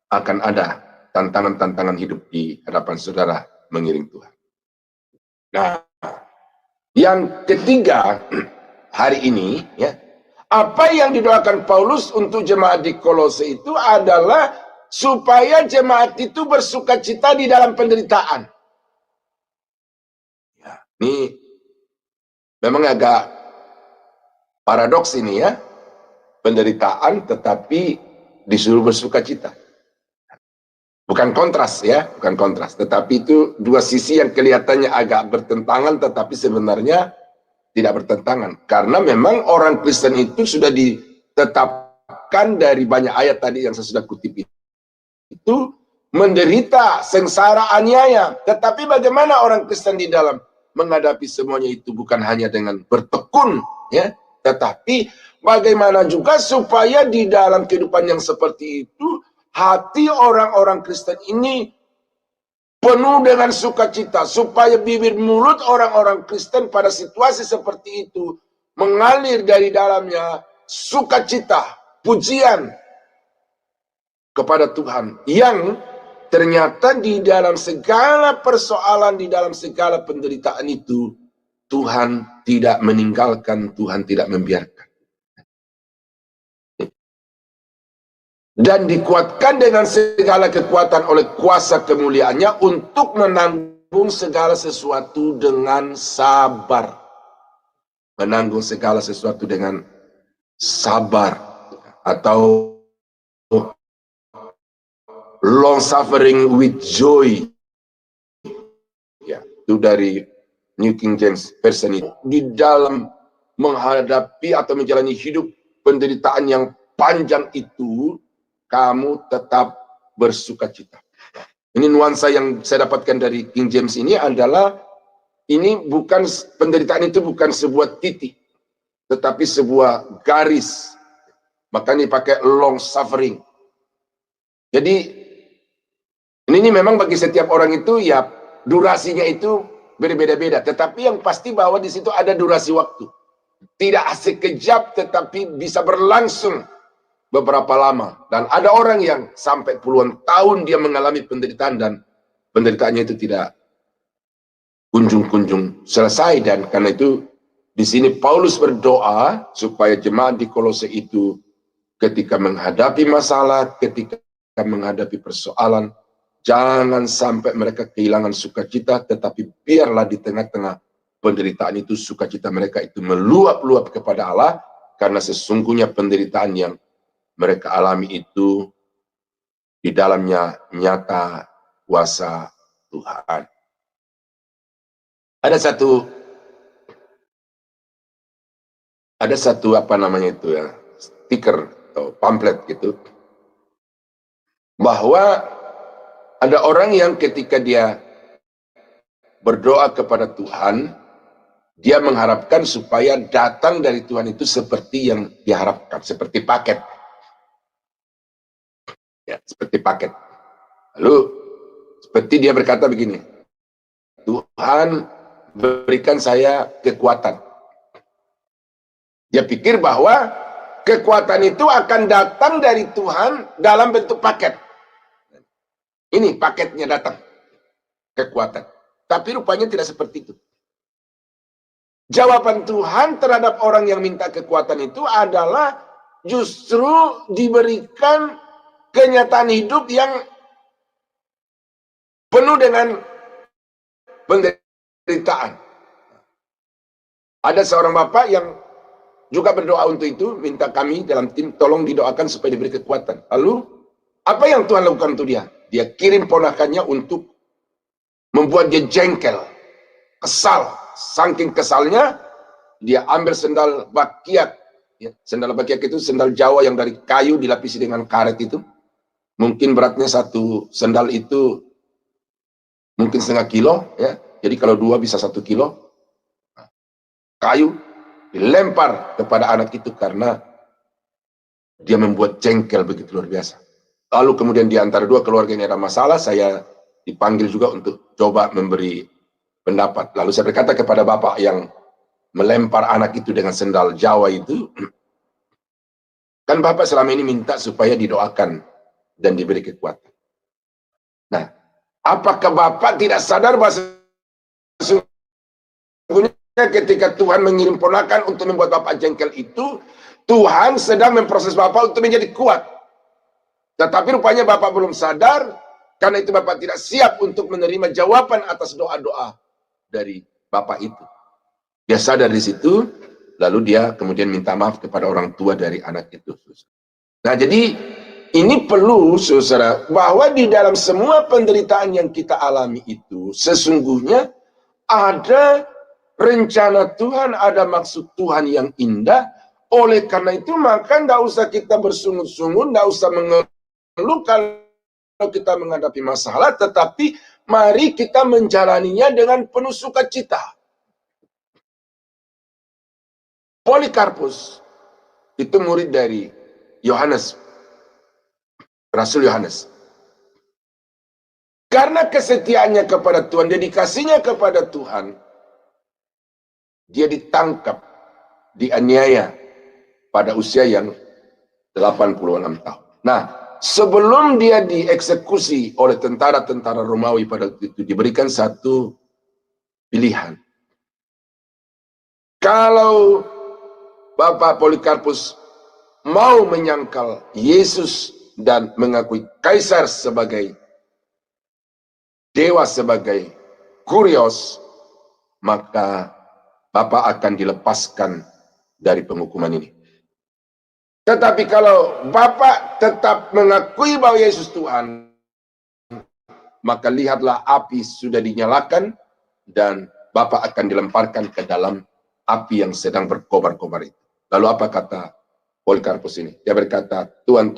akan ada tantangan-tantangan hidup di hadapan saudara mengiring Tuhan. Nah, yang ketiga hari ini, ya, apa yang didoakan Paulus untuk jemaat di Kolose itu adalah supaya jemaat itu bersukacita di dalam penderitaan. Ya, ini memang agak paradoks ini ya, penderitaan tetapi disuruh bersukacita. Bukan kontras ya, bukan kontras, tetapi itu dua sisi yang kelihatannya agak bertentangan tetapi sebenarnya tidak bertentangan. Karena memang orang Kristen itu sudah ditetapkan dari banyak ayat tadi yang saya sudah kutip itu menderita, sengsara, aniaya. Tetapi bagaimana orang Kristen di dalam menghadapi semuanya itu bukan hanya dengan bertekun, ya, tetapi bagaimana juga supaya di dalam kehidupan yang seperti itu hati orang-orang Kristen ini penuh dengan sukacita, supaya bibir mulut orang-orang Kristen pada situasi seperti itu mengalir dari dalamnya sukacita, pujian kepada Tuhan, yang ternyata di dalam segala persoalan, di dalam segala penderitaan itu, Tuhan tidak meninggalkan, Tuhan tidak membiarkan. Dan dikuatkan dengan segala kekuatan oleh kuasa kemuliaannya untuk menanggung segala sesuatu dengan sabar. Menanggung segala sesuatu dengan sabar. Atau long suffering with joy. Ya, itu dari New King James Version itu. Di dalam menghadapi atau menjalani hidup penderitaan yang panjang itu, kamu tetap bersukacita. Ini nuansa yang saya dapatkan dari King James ini adalah, ini bukan, penderitaan itu bukan sebuah titik, tetapi sebuah garis. Makanya dipakai long suffering. Jadi, ini memang bagi setiap orang itu ya durasinya itu berbeda-beda. Tetapi yang pasti bahwa di situ ada durasi waktu. Tidak sekejap tetapi bisa berlangsung beberapa lama. Dan ada orang yang sampai puluhan tahun dia mengalami penderitaan dan penderitaannya itu tidak kunjung-kunjung selesai. Dan karena itu di sini Paulus berdoa supaya jemaat di Kolose itu ketika menghadapi masalah, ketika menghadapi persoalan, jangan sampai mereka kehilangan sukacita, tetapi biarlah di tengah-tengah penderitaan itu sukacita mereka itu meluap-luap kepada Allah, karena sesungguhnya penderitaan yang mereka alami itu di dalamnya nyata kuasa Tuhan. Ada satu apa namanya itu ya, stiker atau pamflet gitu, bahwa ada orang yang ketika dia berdoa kepada Tuhan, dia mengharapkan supaya datang dari Tuhan itu seperti yang diharapkan, seperti paket. Ya, seperti paket. Lalu seperti dia berkata begini, Tuhan berikan saya kekuatan. Dia pikir bahwa kekuatan itu akan datang dari Tuhan dalam bentuk paket. Ini paketnya datang, kekuatan. Tapi rupanya tidak seperti itu. Jawaban Tuhan terhadap orang yang minta kekuatan itu adalah justru diberikan kenyataan hidup yang penuh dengan penderitaan. Ada seorang bapak yang juga berdoa untuk itu, minta kami dalam tim tolong didoakan supaya diberi kekuatan. Lalu apa yang Tuhan lakukan untuk dia? Dia kirim ponakannya untuk membuat dia jengkel, kesal. Saking kesalnya, dia ambil sendal bakiak. Ya, sendal bakiak itu sendal Jawa yang dari kayu dilapisi dengan karet itu. Mungkin beratnya satu sendal itu mungkin 0,5 kilo. Ya. Jadi kalau 2 bisa 1 kilo. Kayu dilempar kepada anak itu karena dia membuat jengkel begitu luar biasa. Lalu kemudian di antara dua keluarga ini ada masalah, saya dipanggil juga untuk coba memberi pendapat. Lalu saya berkata kepada bapak yang melempar anak itu dengan sendal Jawa itu, kan bapak selama ini minta supaya didoakan dan diberi kekuatan. Nah, apakah bapak tidak sadar bahwa sesungguhnya ketika Tuhan mengirim ponakan untuk membuat bapak jengkel itu, Tuhan sedang memproses bapak untuk menjadi kuat. Tetapi rupanya bapak belum sadar, karena itu bapak tidak siap untuk menerima jawaban atas doa-doa dari bapak itu. Dia sadar di situ, lalu dia kemudian minta maaf kepada orang tua dari anak itu. Nah, jadi ini perlu, saudara, bahwa di dalam semua penderitaan yang kita alami itu, sesungguhnya ada rencana Tuhan, ada maksud Tuhan yang indah. Oleh karena itu, maka tidak usah kita bersungut-sungut, tidak usah mengeluh kalau kita menghadapi masalah, tetapi mari kita menjalaninya dengan penuh sukacita. Polikarpus itu murid dari Yohanes, Rasul Yohanes. Karena kesetiaannya kepada Tuhan, dedikasinya kepada Tuhan, dia ditangkap, dianiaya pada usia yang 86 tahun. Nah, sebelum dia dieksekusi oleh tentara-tentara Romawi pada waktu itu, diberikan satu pilihan. Kalau Bapak Polikarpus mau menyangkal Yesus dan mengakui Kaisar sebagai dewa, sebagai kurios, maka Bapak akan dilepaskan dari penghukuman ini. Tetapi kalau Bapak tetap mengakui bahwa Yesus Tuhan, maka lihatlah api sudah dinyalakan dan Bapak akan dilemparkan ke dalam api yang sedang berkobar-kobar itu. Lalu apa kata Polikarpus ini? Dia berkata, Tuhan,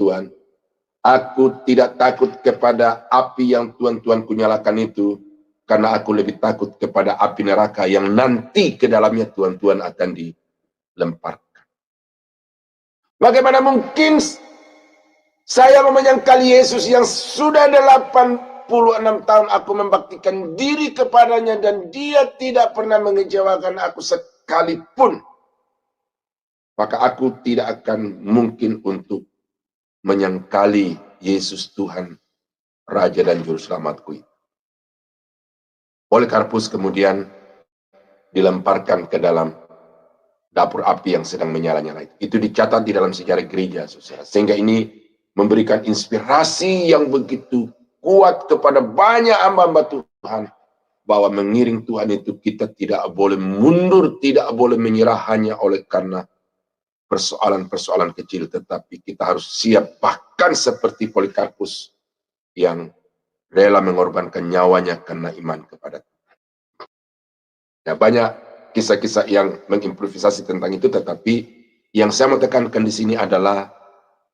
aku tidak takut kepada api yang Tuhan kunyalakan itu, karena aku lebih takut kepada api neraka yang nanti ke dalamnya Tuhan akan dilemparkan. Bagaimana mungkin saya mau menyangkali Yesus yang sudah 86 tahun aku membaktikan diri kepadanya dan dia tidak pernah mengecewakan aku sekalipun. Maka aku tidak akan mungkin untuk menyangkali Yesus Tuhan, Raja dan Juru Selamatku. Polikarpus kemudian dilemparkan ke dalam dapur api yang sedang menyala-nyala itu. Itu dicatat di dalam sejarah gereja, saudara. Sehingga ini memberikan inspirasi yang begitu kuat kepada banyak hamba-hamba Tuhan, bahwa mengiring Tuhan itu kita tidak boleh mundur, tidak boleh menyerah hanya oleh karena persoalan-persoalan kecil, tetapi kita harus siap, bahkan seperti Polikarpus yang rela mengorbankan nyawanya karena iman kepada Tuhan. Ya, banyak kisah-kisah yang mengimprovisasi tentang itu, tetapi yang saya mau tekankan di sini adalah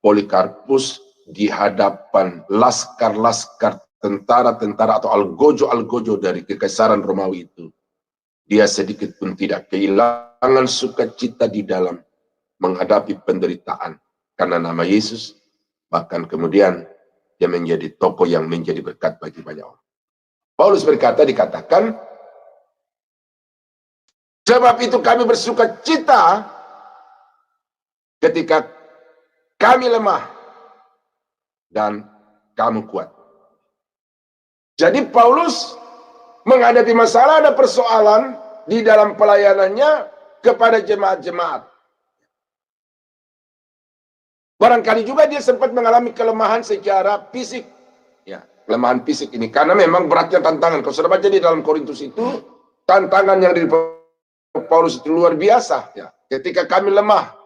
Polikarpus di hadapan laskar-laskar, tentara-tentara atau algojo-algojo dari kekaisaran Romawi itu, dia sedikit pun tidak kehilangan sukacita di dalam menghadapi penderitaan karena nama Yesus. Bahkan kemudian dia menjadi tokoh yang menjadi berkat bagi banyak orang. Paulus dikatakan, sebab itu kami bersuka cita ketika kami lemah dan kamu kuat. Jadi Paulus menghadapi masalah, ada persoalan di dalam pelayanannya kepada jemaat-jemaat. Barangkali juga dia sempat mengalami kelemahan secara fisik. Ya, kelemahan fisik ini karena memang beratnya tantangan. Kalau sudah baca di dalam Korintus itu, tantangan yang di Paulus itu luar biasa. Ya, ketika kami lemah,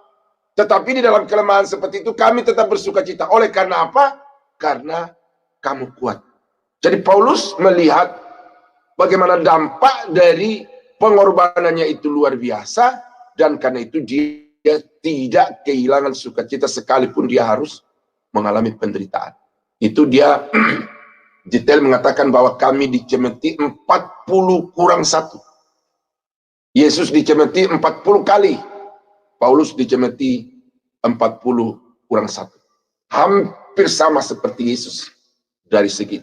tetapi di dalam kelemahan seperti itu kami tetap bersuka cita. Oleh karena apa? Karena kamu kuat. Jadi Paulus melihat bagaimana dampak dari pengorbanannya itu luar biasa, dan karena itu dia tidak kehilangan sukacita sekalipun dia harus mengalami penderitaan. Itu dia detail mengatakan bahwa kami dicemeti 40 kurang 1. Yesus dicemeti 40 kali. Paulus dicemeti 40 kurang 1. Hampir sama seperti Yesus dari segi.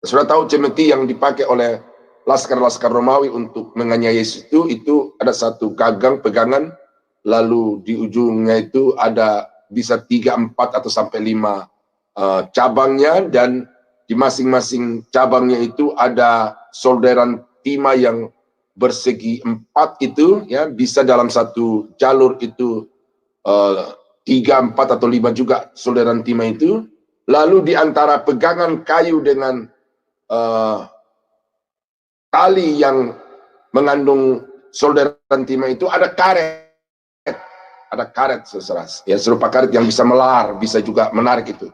Sudah tahu cemeti yang dipakai oleh laskar-laskar Romawi untuk menganiaya Yesus itu ada satu gagang pegangan, lalu di ujungnya itu ada bisa 3, 4 atau sampai 5 cabangnya, dan di masing-masing cabangnya itu ada solderan timah yang bersegi 4 itu, ya, bisa dalam satu jalur itu 3, 4 atau 5 juga solderan timah itu. Lalu di antara pegangan kayu dengan tali yang mengandung solderan timah itu ada karet. Ada karet seseras, ya, serupa karet yang bisa melar, bisa juga menarik itu.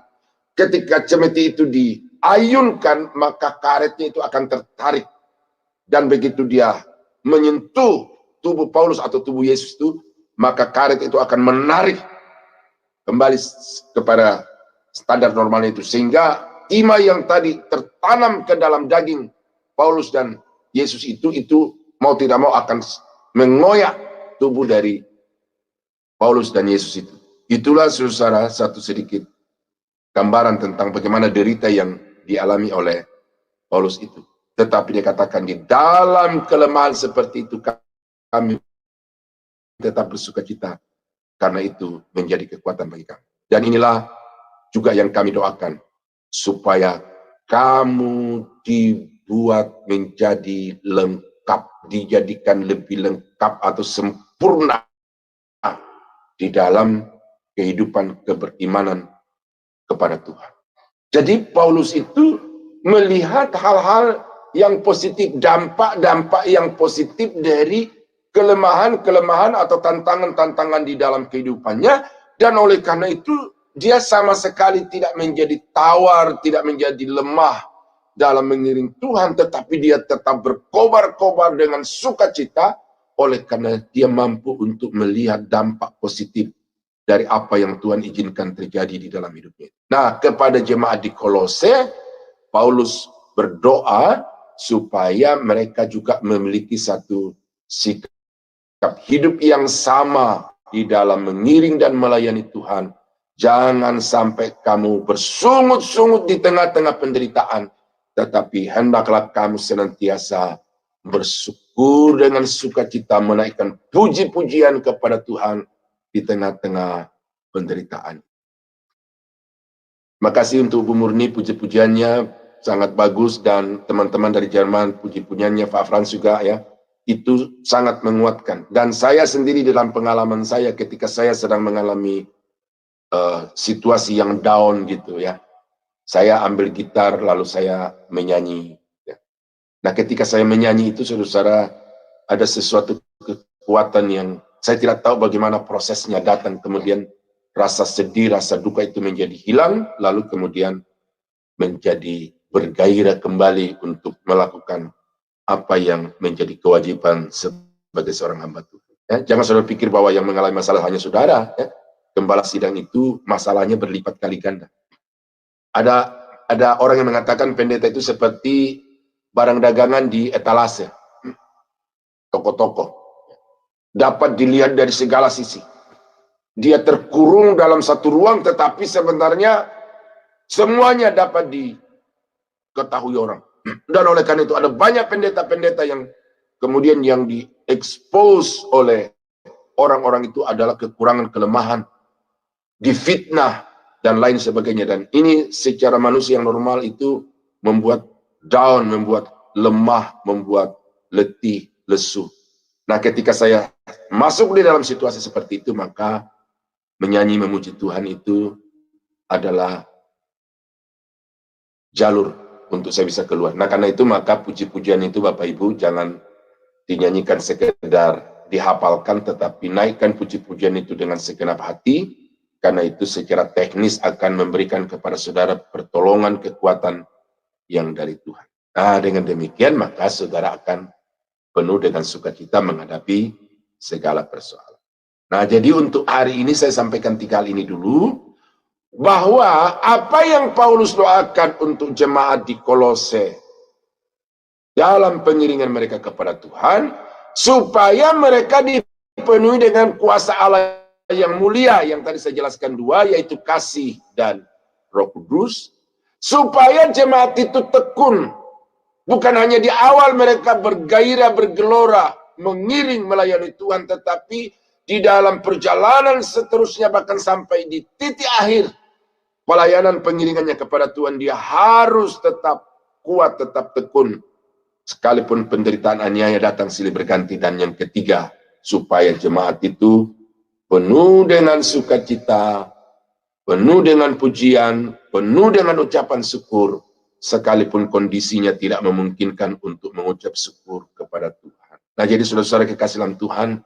Ketika cemeti itu diayunkan, maka karetnya itu akan tertarik, dan begitu dia menyentuh tubuh Paulus atau tubuh Yesus itu, maka karet itu akan menarik kembali kepada standar normalnya itu, sehingga timah yang tadi tertanam ke dalam daging Paulus dan Yesus itu mau tidak mau akan mengoyak tubuh dari Paulus dan Yesus itu. Itulah saudara satu sedikit gambaran tentang bagaimana derita yang dialami oleh Paulus itu. Tetapi dia katakan di dalam kelemahan seperti itu kami tetap bersuka cita, karena itu menjadi kekuatan bagi kami. Dan inilah juga yang kami doakan, supaya kamu dibuat menjadi lengkap, dijadikan lebih lengkap atau sempurna di dalam kehidupan keberimanan kepada Tuhan. Jadi Paulus itu melihat hal-hal yang positif, dampak-dampak yang positif dari kelemahan-kelemahan atau tantangan-tantangan di dalam kehidupannya, dan oleh karena itu dia sama sekali tidak menjadi tawar, tidak menjadi lemah dalam mengiring Tuhan, tetapi dia tetap berkobar-kobar dengan sukacita, oleh karena dia mampu untuk melihat dampak positif dari apa yang Tuhan izinkan terjadi di dalam hidupnya. Nah, kepada jemaat di Kolose, Paulus berdoa supaya mereka juga memiliki satu sikap hidup yang sama di dalam mengiring dan melayani Tuhan. Jangan sampai kamu bersungut-sungut di tengah-tengah penderitaan, tetapi hendaklah kamu senantiasa bersyukur dengan sukacita, menaikkan puji-pujian kepada Tuhan di tengah-tengah penderitaan. Makasih untuk Bu Murni, puji-pujiannya sangat bagus, dan teman-teman dari Jerman, puji-pujiannya Pak Frans juga, ya, itu sangat menguatkan. Dan saya sendiri dalam pengalaman saya ketika saya sedang mengalami situasi yang down gitu, ya, saya ambil gitar lalu saya menyanyi, ya. Nah, ketika saya menyanyi itu, saudara, ada sesuatu kekuatan yang saya tidak tahu bagaimana prosesnya datang, kemudian rasa sedih, rasa duka itu menjadi hilang, lalu kemudian menjadi bergairah kembali untuk melakukan apa yang menjadi kewajiban sebagai seorang hamba Tuhan. Ya, jangan saudara pikir bahwa yang mengalami masalah hanya saudara, ya. Gembala sidang itu masalahnya berlipat kali ganda. Ada orang yang mengatakan pendeta itu seperti barang dagangan di etalase, toko-toko, dapat dilihat dari segala sisi. Dia terkurung dalam satu ruang, tetapi sebenarnya Semuanya dapat diketahui orang. Dan oleh karena itu ada banyak pendeta-pendeta yang kemudian yang diekspos oleh orang-orang itu adalah kekurangan, kelemahan, difitnah, dan lain sebagainya. Dan ini secara manusia yang normal itu membuat down, membuat lemah, membuat letih, lesu. Nah, ketika saya masuk di dalam situasi seperti itu, maka menyanyi memuji Tuhan itu adalah jalur untuk saya bisa keluar. Nah, karena itu maka puji-pujian itu Bapak Ibu jangan dinyanyikan sekedar dihafalkan, tetapi naikkan puji-pujian itu dengan segenap hati, karena itu secara teknis akan memberikan kepada saudara pertolongan, kekuatan yang dari Tuhan. Nah, dengan demikian maka saudara akan penuh dengan sukacita menghadapi segala persoalan. Nah, jadi untuk hari ini saya sampaikan 3 hal ini dulu, bahwa apa yang Paulus doakan untuk jemaat di Kolose dalam pengiringan mereka kepada Tuhan, supaya mereka dipenuhi dengan kuasa Allah yang mulia, yang tadi saya jelaskan 2, yaitu kasih dan Roh Kudus, supaya jemaat itu tekun. Bukan hanya di awal mereka bergairah, bergelora, mengiring melayani Tuhan, tetapi di dalam perjalanan seterusnya, bahkan sampai di titik akhir pelayanan pengiringannya kepada Tuhan, dia harus tetap kuat, tetap tekun, sekalipun penderitaan aniaya datang silih berganti. Dan yang ketiga, supaya jemaat itu penuh dengan sukacita, penuh dengan pujian, penuh dengan ucapan syukur, sekalipun kondisinya tidak memungkinkan untuk mengucap syukur kepada Tuhan. Nah, jadi saudara-saudara kekasih dalam Tuhan,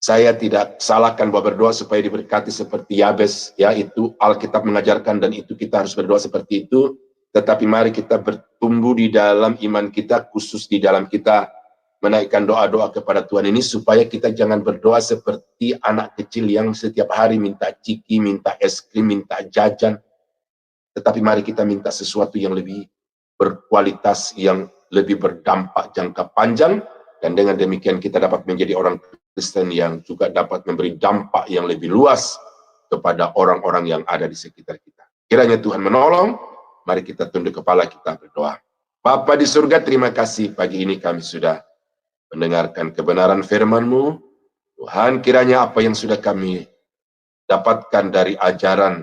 saya tidak salahkan bahwa berdoa supaya diberkati seperti Yabes, ya, itu Alkitab mengajarkan dan itu kita harus berdoa seperti itu. Tetapi mari kita bertumbuh di dalam iman kita, khusus di dalam kita menaikkan doa-doa kepada Tuhan ini, supaya kita jangan berdoa seperti anak kecil yang setiap hari minta ciki, minta es krim, minta jajan. Tetapi mari kita minta sesuatu yang lebih berkualitas, yang lebih berdampak jangka panjang, dan dengan demikian kita dapat menjadi orang Kristen yang juga dapat memberi dampak yang lebih luas kepada orang-orang yang ada di sekitar kita. Kiranya Tuhan menolong. Mari kita tunduk kepala, kita berdoa. Bapa di surga, terima kasih pagi ini kami sudah mendengarkan kebenaran firman-Mu. Tuhan, kiranya apa yang sudah kami dapatkan dari ajaran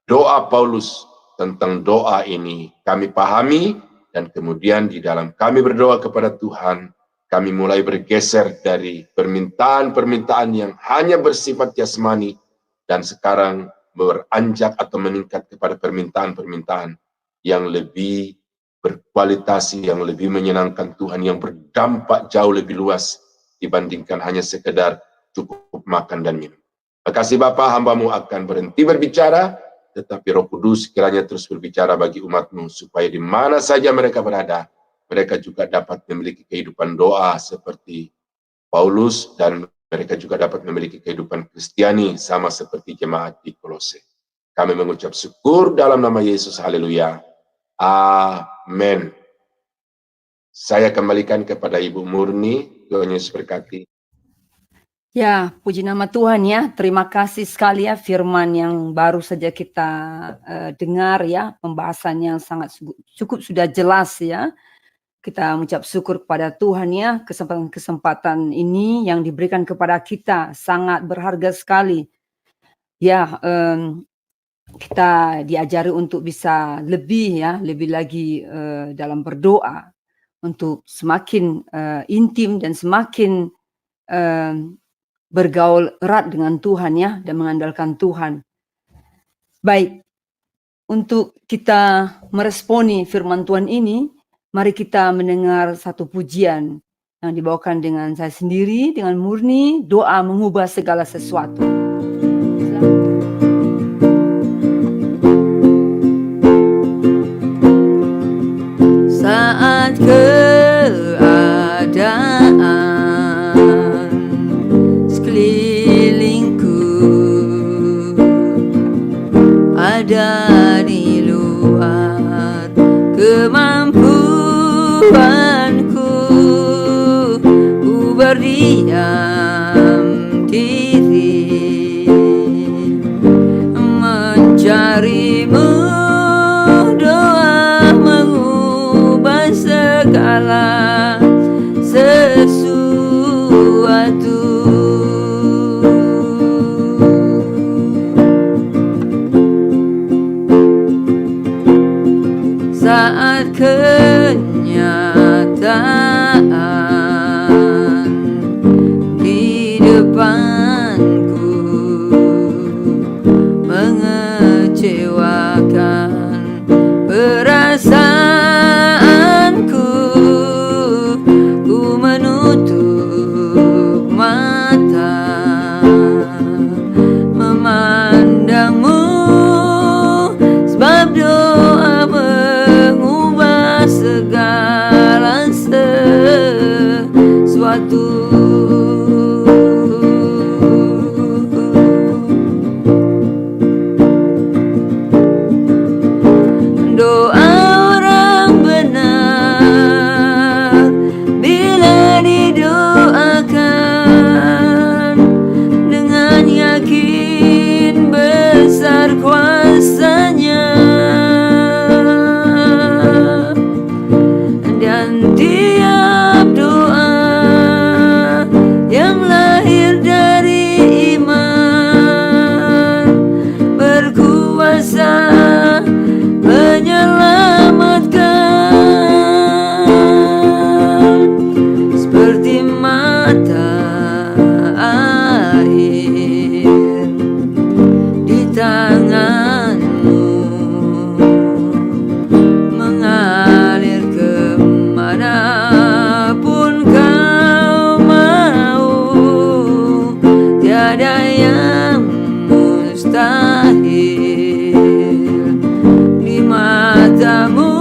doa Paulus tentang doa ini kami pahami, dan kemudian di dalam kami berdoa kepada Tuhan, kami mulai bergeser dari permintaan-permintaan yang hanya bersifat jasmani, dan sekarang beranjak atau meningkat kepada permintaan-permintaan yang lebih berkualitas, yang lebih menyenangkan Tuhan, yang berdampak jauh lebih luas dibandingkan hanya sekedar cukup makan dan minum. Terima kasih Bapa, hamba-Mu akan berhenti berbicara, tetapi Roh Kudus kiranya terus berbicara bagi umat-Mu, supaya di mana saja mereka berada, mereka juga dapat memiliki kehidupan doa seperti Paulus, dan mereka juga dapat memiliki kehidupan Kristiani sama seperti jemaat di Kolose. Kami mengucap syukur dalam nama Yesus, haleluya. Amin. Saya kembalikan kepada Ibu Murni. Tuhan Yesus berkati. Ya, puji nama Tuhan ya. Terima kasih sekali ya firman yang baru saja kita dengar ya. Pembahasannya sangat cukup sudah jelas ya. Kita mengucap syukur kepada Tuhan ya. Kesempatan-kesempatan ini yang diberikan kepada kita sangat berharga sekali. Ya, kita diajari untuk bisa lebih lagi dalam berdoa, untuk semakin intim dan semakin bergaul erat dengan Tuhan ya, dan mengandalkan Tuhan. Baik, untuk kita meresponi firman Tuhan ini, mari kita mendengar satu pujian yang dibawakan dengan saya sendiri, dengan Murni, doa mengubah segala sesuatu. Saat keadaan sekelilingku ada di luar kemampuanku, ku berdiam diri mencari Saat kenyataan di depanku mengecewakan perasaanku, ku menutup mata memandangmu, sebab doa mengubah segala sesuatu. Doa orang benar bila didoakan dengan yakin besar kuasanya, dan tiap doa yang lahir dari iman berkuasa menyelamatkan, seperti mata air di tanganmu mengalir kemanapun kau mau. Tiada yang mustahil di matamu.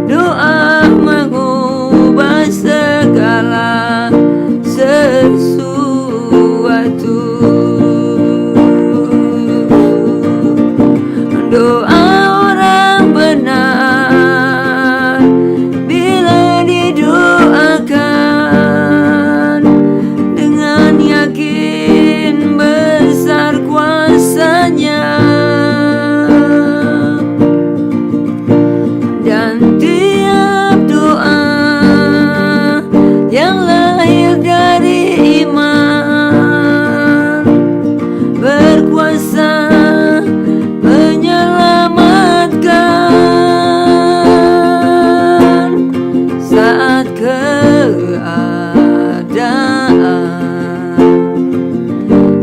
Doa mengubah segala sesuatu. Doa orang benar bila didoakan dengan yakin besar kuasanya, dan tiap doa yang lahir dari iman berkuasa menyelamatkan, saat keadaan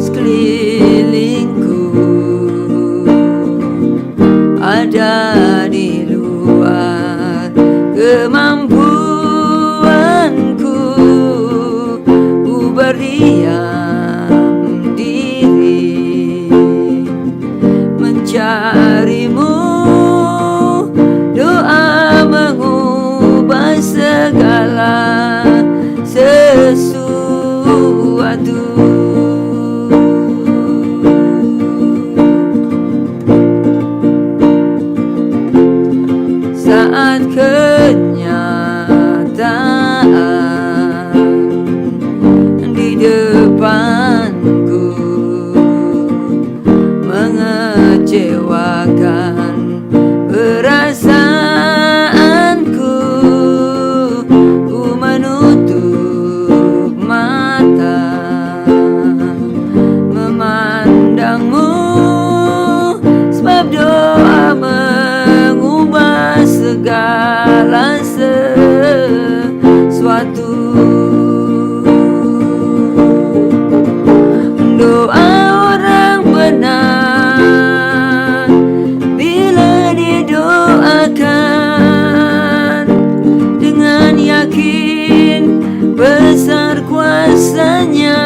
sekelilingku ada di luar kemampuanku, ku berdiam diri mencarimu. Doa mengubah segala sesuatu. Saat kenyataan di depanku mengecewakan perasaanku, ku menutup mata memandangmu, sebab doa mengubah segala sesuatu. Doa orang benar bila didoakan dengan yakin besar kuasanya,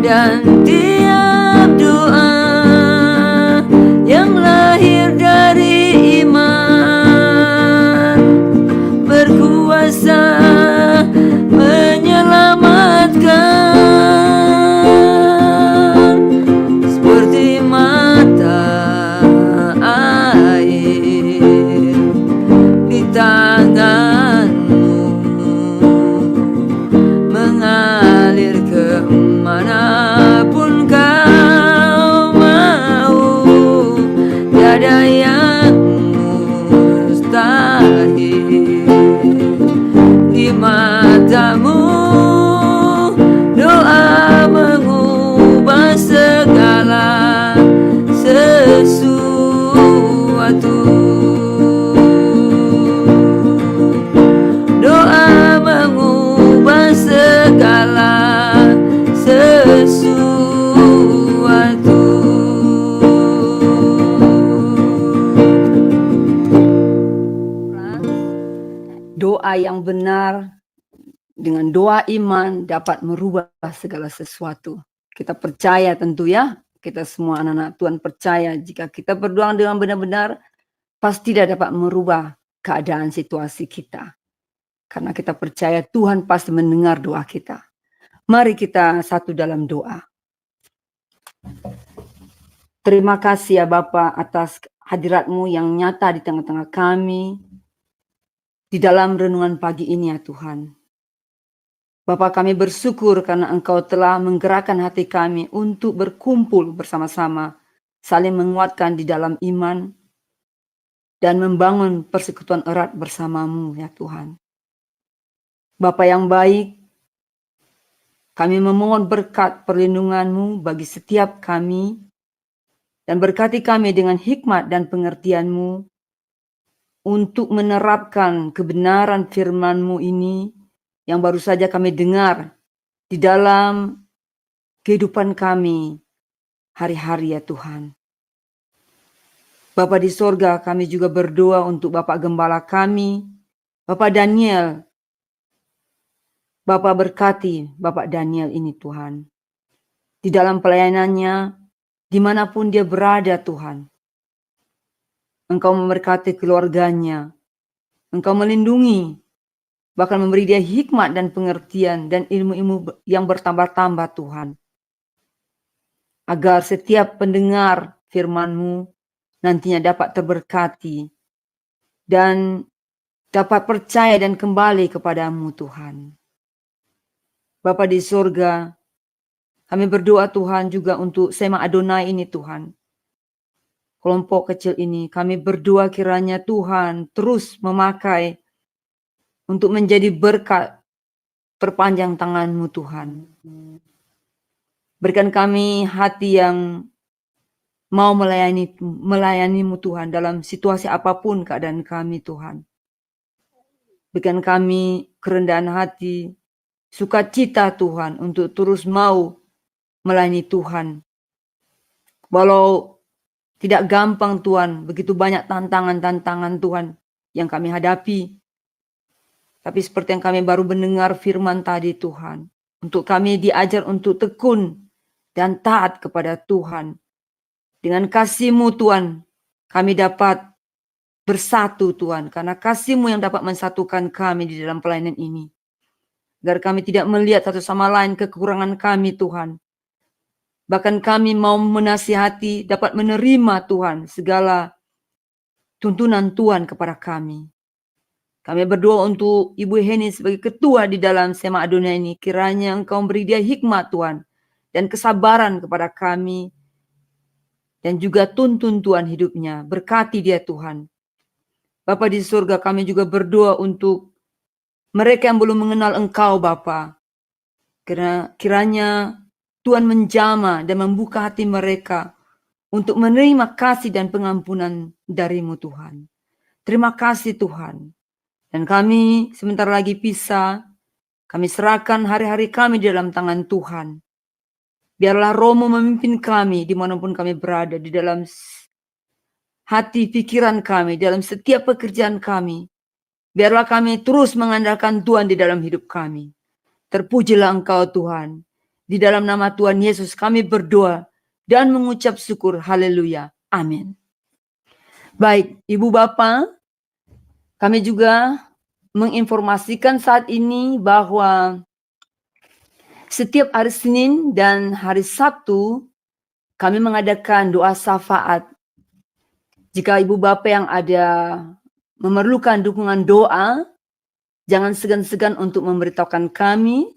dan tiap doa yang lahir dari iman berkuasa menyelamatkan, seperti mata air di tangan doa yang benar dengan doa iman dapat merubah segala sesuatu. Kita percaya tentu ya, kita semua anak-anak Tuhan percaya jika kita berdoa dengan benar-benar pasti tidak dapat merubah keadaan situasi kita. Karena kita percaya Tuhan pasti mendengar doa kita. Mari kita satu dalam doa. Terima kasih ya Bapa atas hadirat-Mu yang nyata di tengah-tengah kami. Di dalam renungan pagi ini ya Tuhan. Bapa, kami bersyukur karena Engkau telah menggerakkan hati kami untuk berkumpul bersama-sama, saling menguatkan di dalam iman, dan membangun persekutuan erat bersama-Mu ya Tuhan. Bapa yang baik, kami memohon berkat perlindungan-Mu bagi setiap kami, dan berkati kami dengan hikmat dan pengertian-Mu untuk menerapkan kebenaran firman-Mu ini yang baru saja kami dengar di dalam kehidupan kami hari-hari ya Tuhan. Bapa di sorga, kami juga berdoa untuk Bapak Gembala kami, Bapak Daniel. Bapak berkati Bapak Daniel ini Tuhan. Di dalam pelayanannya, dimanapun dia berada Tuhan. Engkau memberkati keluarganya. Engkau melindungi, bahkan memberi dia hikmat dan pengertian dan ilmu-ilmu yang bertambah-tambah Tuhan. Agar setiap pendengar firman-Mu nantinya dapat terberkati dan dapat percaya dan kembali kepadamu Tuhan. Bapa di surga, kami berdoa Tuhan juga untuk Sema Adonai ini Tuhan. Kelompok kecil ini kami berdoa kiranya Tuhan terus memakai untuk menjadi berkat perpanjang tangan-Mu Tuhan. Berikan kami hati yang mau melayani-Mu Tuhan dalam situasi apapun keadaan kami Tuhan. Berikan kami kerendahan hati, sukacita Tuhan untuk terus mau melayani Tuhan. Walau tidak gampang Tuhan, begitu banyak tantangan-tantangan Tuhan yang kami hadapi. Tapi seperti yang kami baru mendengar firman tadi Tuhan, untuk kami diajar untuk tekun dan taat kepada Tuhan. Dengan kasih-Mu Tuhan, kami dapat bersatu Tuhan, karena kasih-Mu yang dapat mensatukan kami di dalam pelayanan ini. Agar kami tidak melihat satu sama lain kekurangan kami Tuhan. Bahkan kami mau menasihati, dapat menerima Tuhan segala tuntunan Tuhan kepada kami. Kami berdoa untuk Ibu Heni sebagai ketua di dalam Sema Adonai ini. Kiranya Engkau beri dia hikmat Tuhan dan kesabaran kepada kami. Dan juga tuntun Tuhan hidupnya. Berkati dia Tuhan. Bapa di surga, kami juga berdoa untuk mereka yang belum mengenal Engkau Bapa. Kiranya Tuhan menjamah dan membuka hati mereka untuk menerima kasih dan pengampunan dari-Mu Tuhan. Terima kasih Tuhan. Dan kami sebentar lagi pisah. Kami serahkan hari-hari kami di dalam tangan Tuhan. Biarlah Roh-Mu memimpin kami dimanapun kami berada. Di dalam hati pikiran kami. Dalam setiap pekerjaan kami. Biarlah kami terus mengandalkan Tuhan di dalam hidup kami. Terpujilah Engkau Tuhan. Di dalam nama Tuhan Yesus kami berdoa dan mengucap syukur. Haleluya. Amin. Baik, Ibu Bapak, kami juga menginformasikan saat ini bahwa setiap hari Senin dan hari Sabtu kami mengadakan doa syafaat. Jika Ibu Bapak yang ada memerlukan dukungan doa, jangan segan-segan untuk memberitahukan kami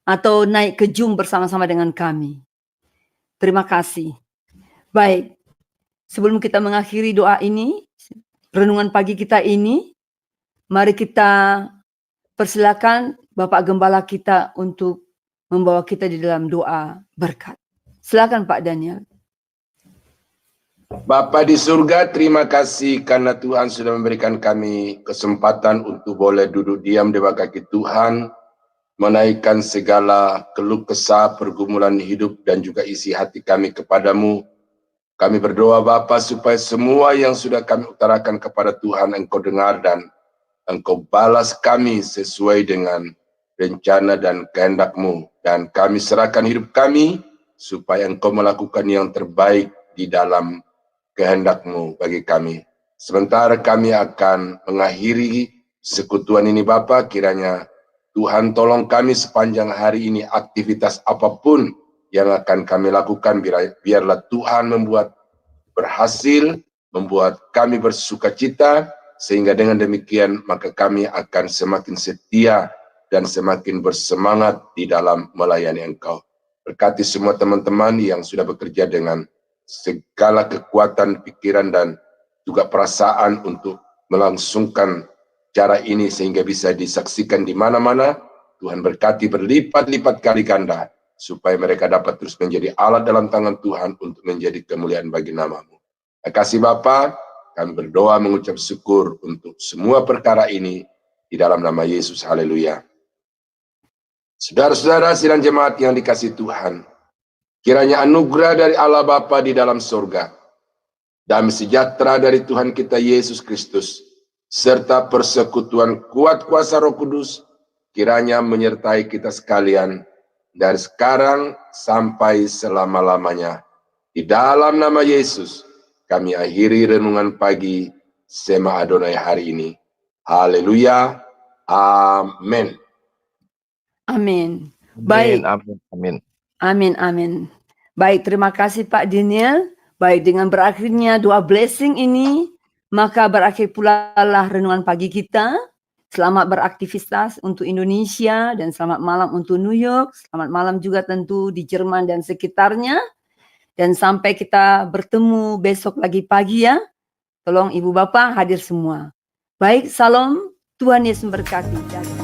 atau naik ke Zoom bersama-sama dengan kami. Terima kasih. Baik, sebelum kita mengakhiri doa ini, renungan pagi kita ini, mari kita persilakan Bapak Gembala kita untuk membawa kita di dalam doa berkat. Silakan Pak Daniel. Bapa di surga, terima kasih karena Tuhan sudah memberikan kami kesempatan untuk boleh duduk diam di bawah kaki Tuhan, menaikkan segala keluh kesah, pergumulan hidup dan juga isi hati kami kepadamu. Kami berdoa Bapa supaya semua yang sudah kami utarakan kepada Tuhan Engkau dengar dan Engkau balas kami sesuai dengan rencana dan kehendak-Mu, dan kami serahkan hidup kami supaya Engkau melakukan yang terbaik di dalam kehendak-Mu bagi kami. Sementara kami akan mengakhiri sekutuan ini Bapa, kiranya Tuhan tolong kami sepanjang hari ini, aktivitas apapun yang akan kami lakukan, biarlah Tuhan membuat berhasil, membuat kami bersukacita, sehingga dengan demikian maka kami akan semakin setia dan semakin bersemangat di dalam melayani Engkau. Berkati semua teman-teman yang sudah bekerja dengan segala kekuatan pikiran dan juga perasaan untuk melangsungkan cara ini sehingga bisa disaksikan di mana-mana. Tuhan berkati berlipat-lipat kali ganda supaya mereka dapat terus menjadi alat dalam tangan Tuhan untuk menjadi kemuliaan bagi nama-Mu. Terima kasih Bapa, kami berdoa mengucap syukur untuk semua perkara ini di dalam nama Yesus. Haleluya. Saudara-saudara sidang jemaat yang dikasihi Tuhan, kiranya anugerah dari Allah Bapa di dalam surga, damai sejahtera dari Tuhan kita Yesus Kristus, serta persekutuan kuat kuasa Roh Kudus, kiranya menyertai kita sekalian dari sekarang sampai selama-lamanya. Di dalam nama Yesus, kami akhiri renungan pagi Sema Adonai hari ini. Haleluya. Amin. Amin. Baik. Amin. Amin. Amin, amin. Baik, terima kasih Pak Daniel. Baik, dengan berakhirnya doa blessing ini, maka berakhir pula lah renungan pagi kita. Selamat beraktivitas untuk Indonesia dan selamat malam untuk New York. Selamat malam juga tentu di Jerman dan sekitarnya. Dan sampai kita bertemu besok lagi pagi ya. Tolong Ibu Bapak hadir semua. Baik, salam. Tuhan Yesus memberkati.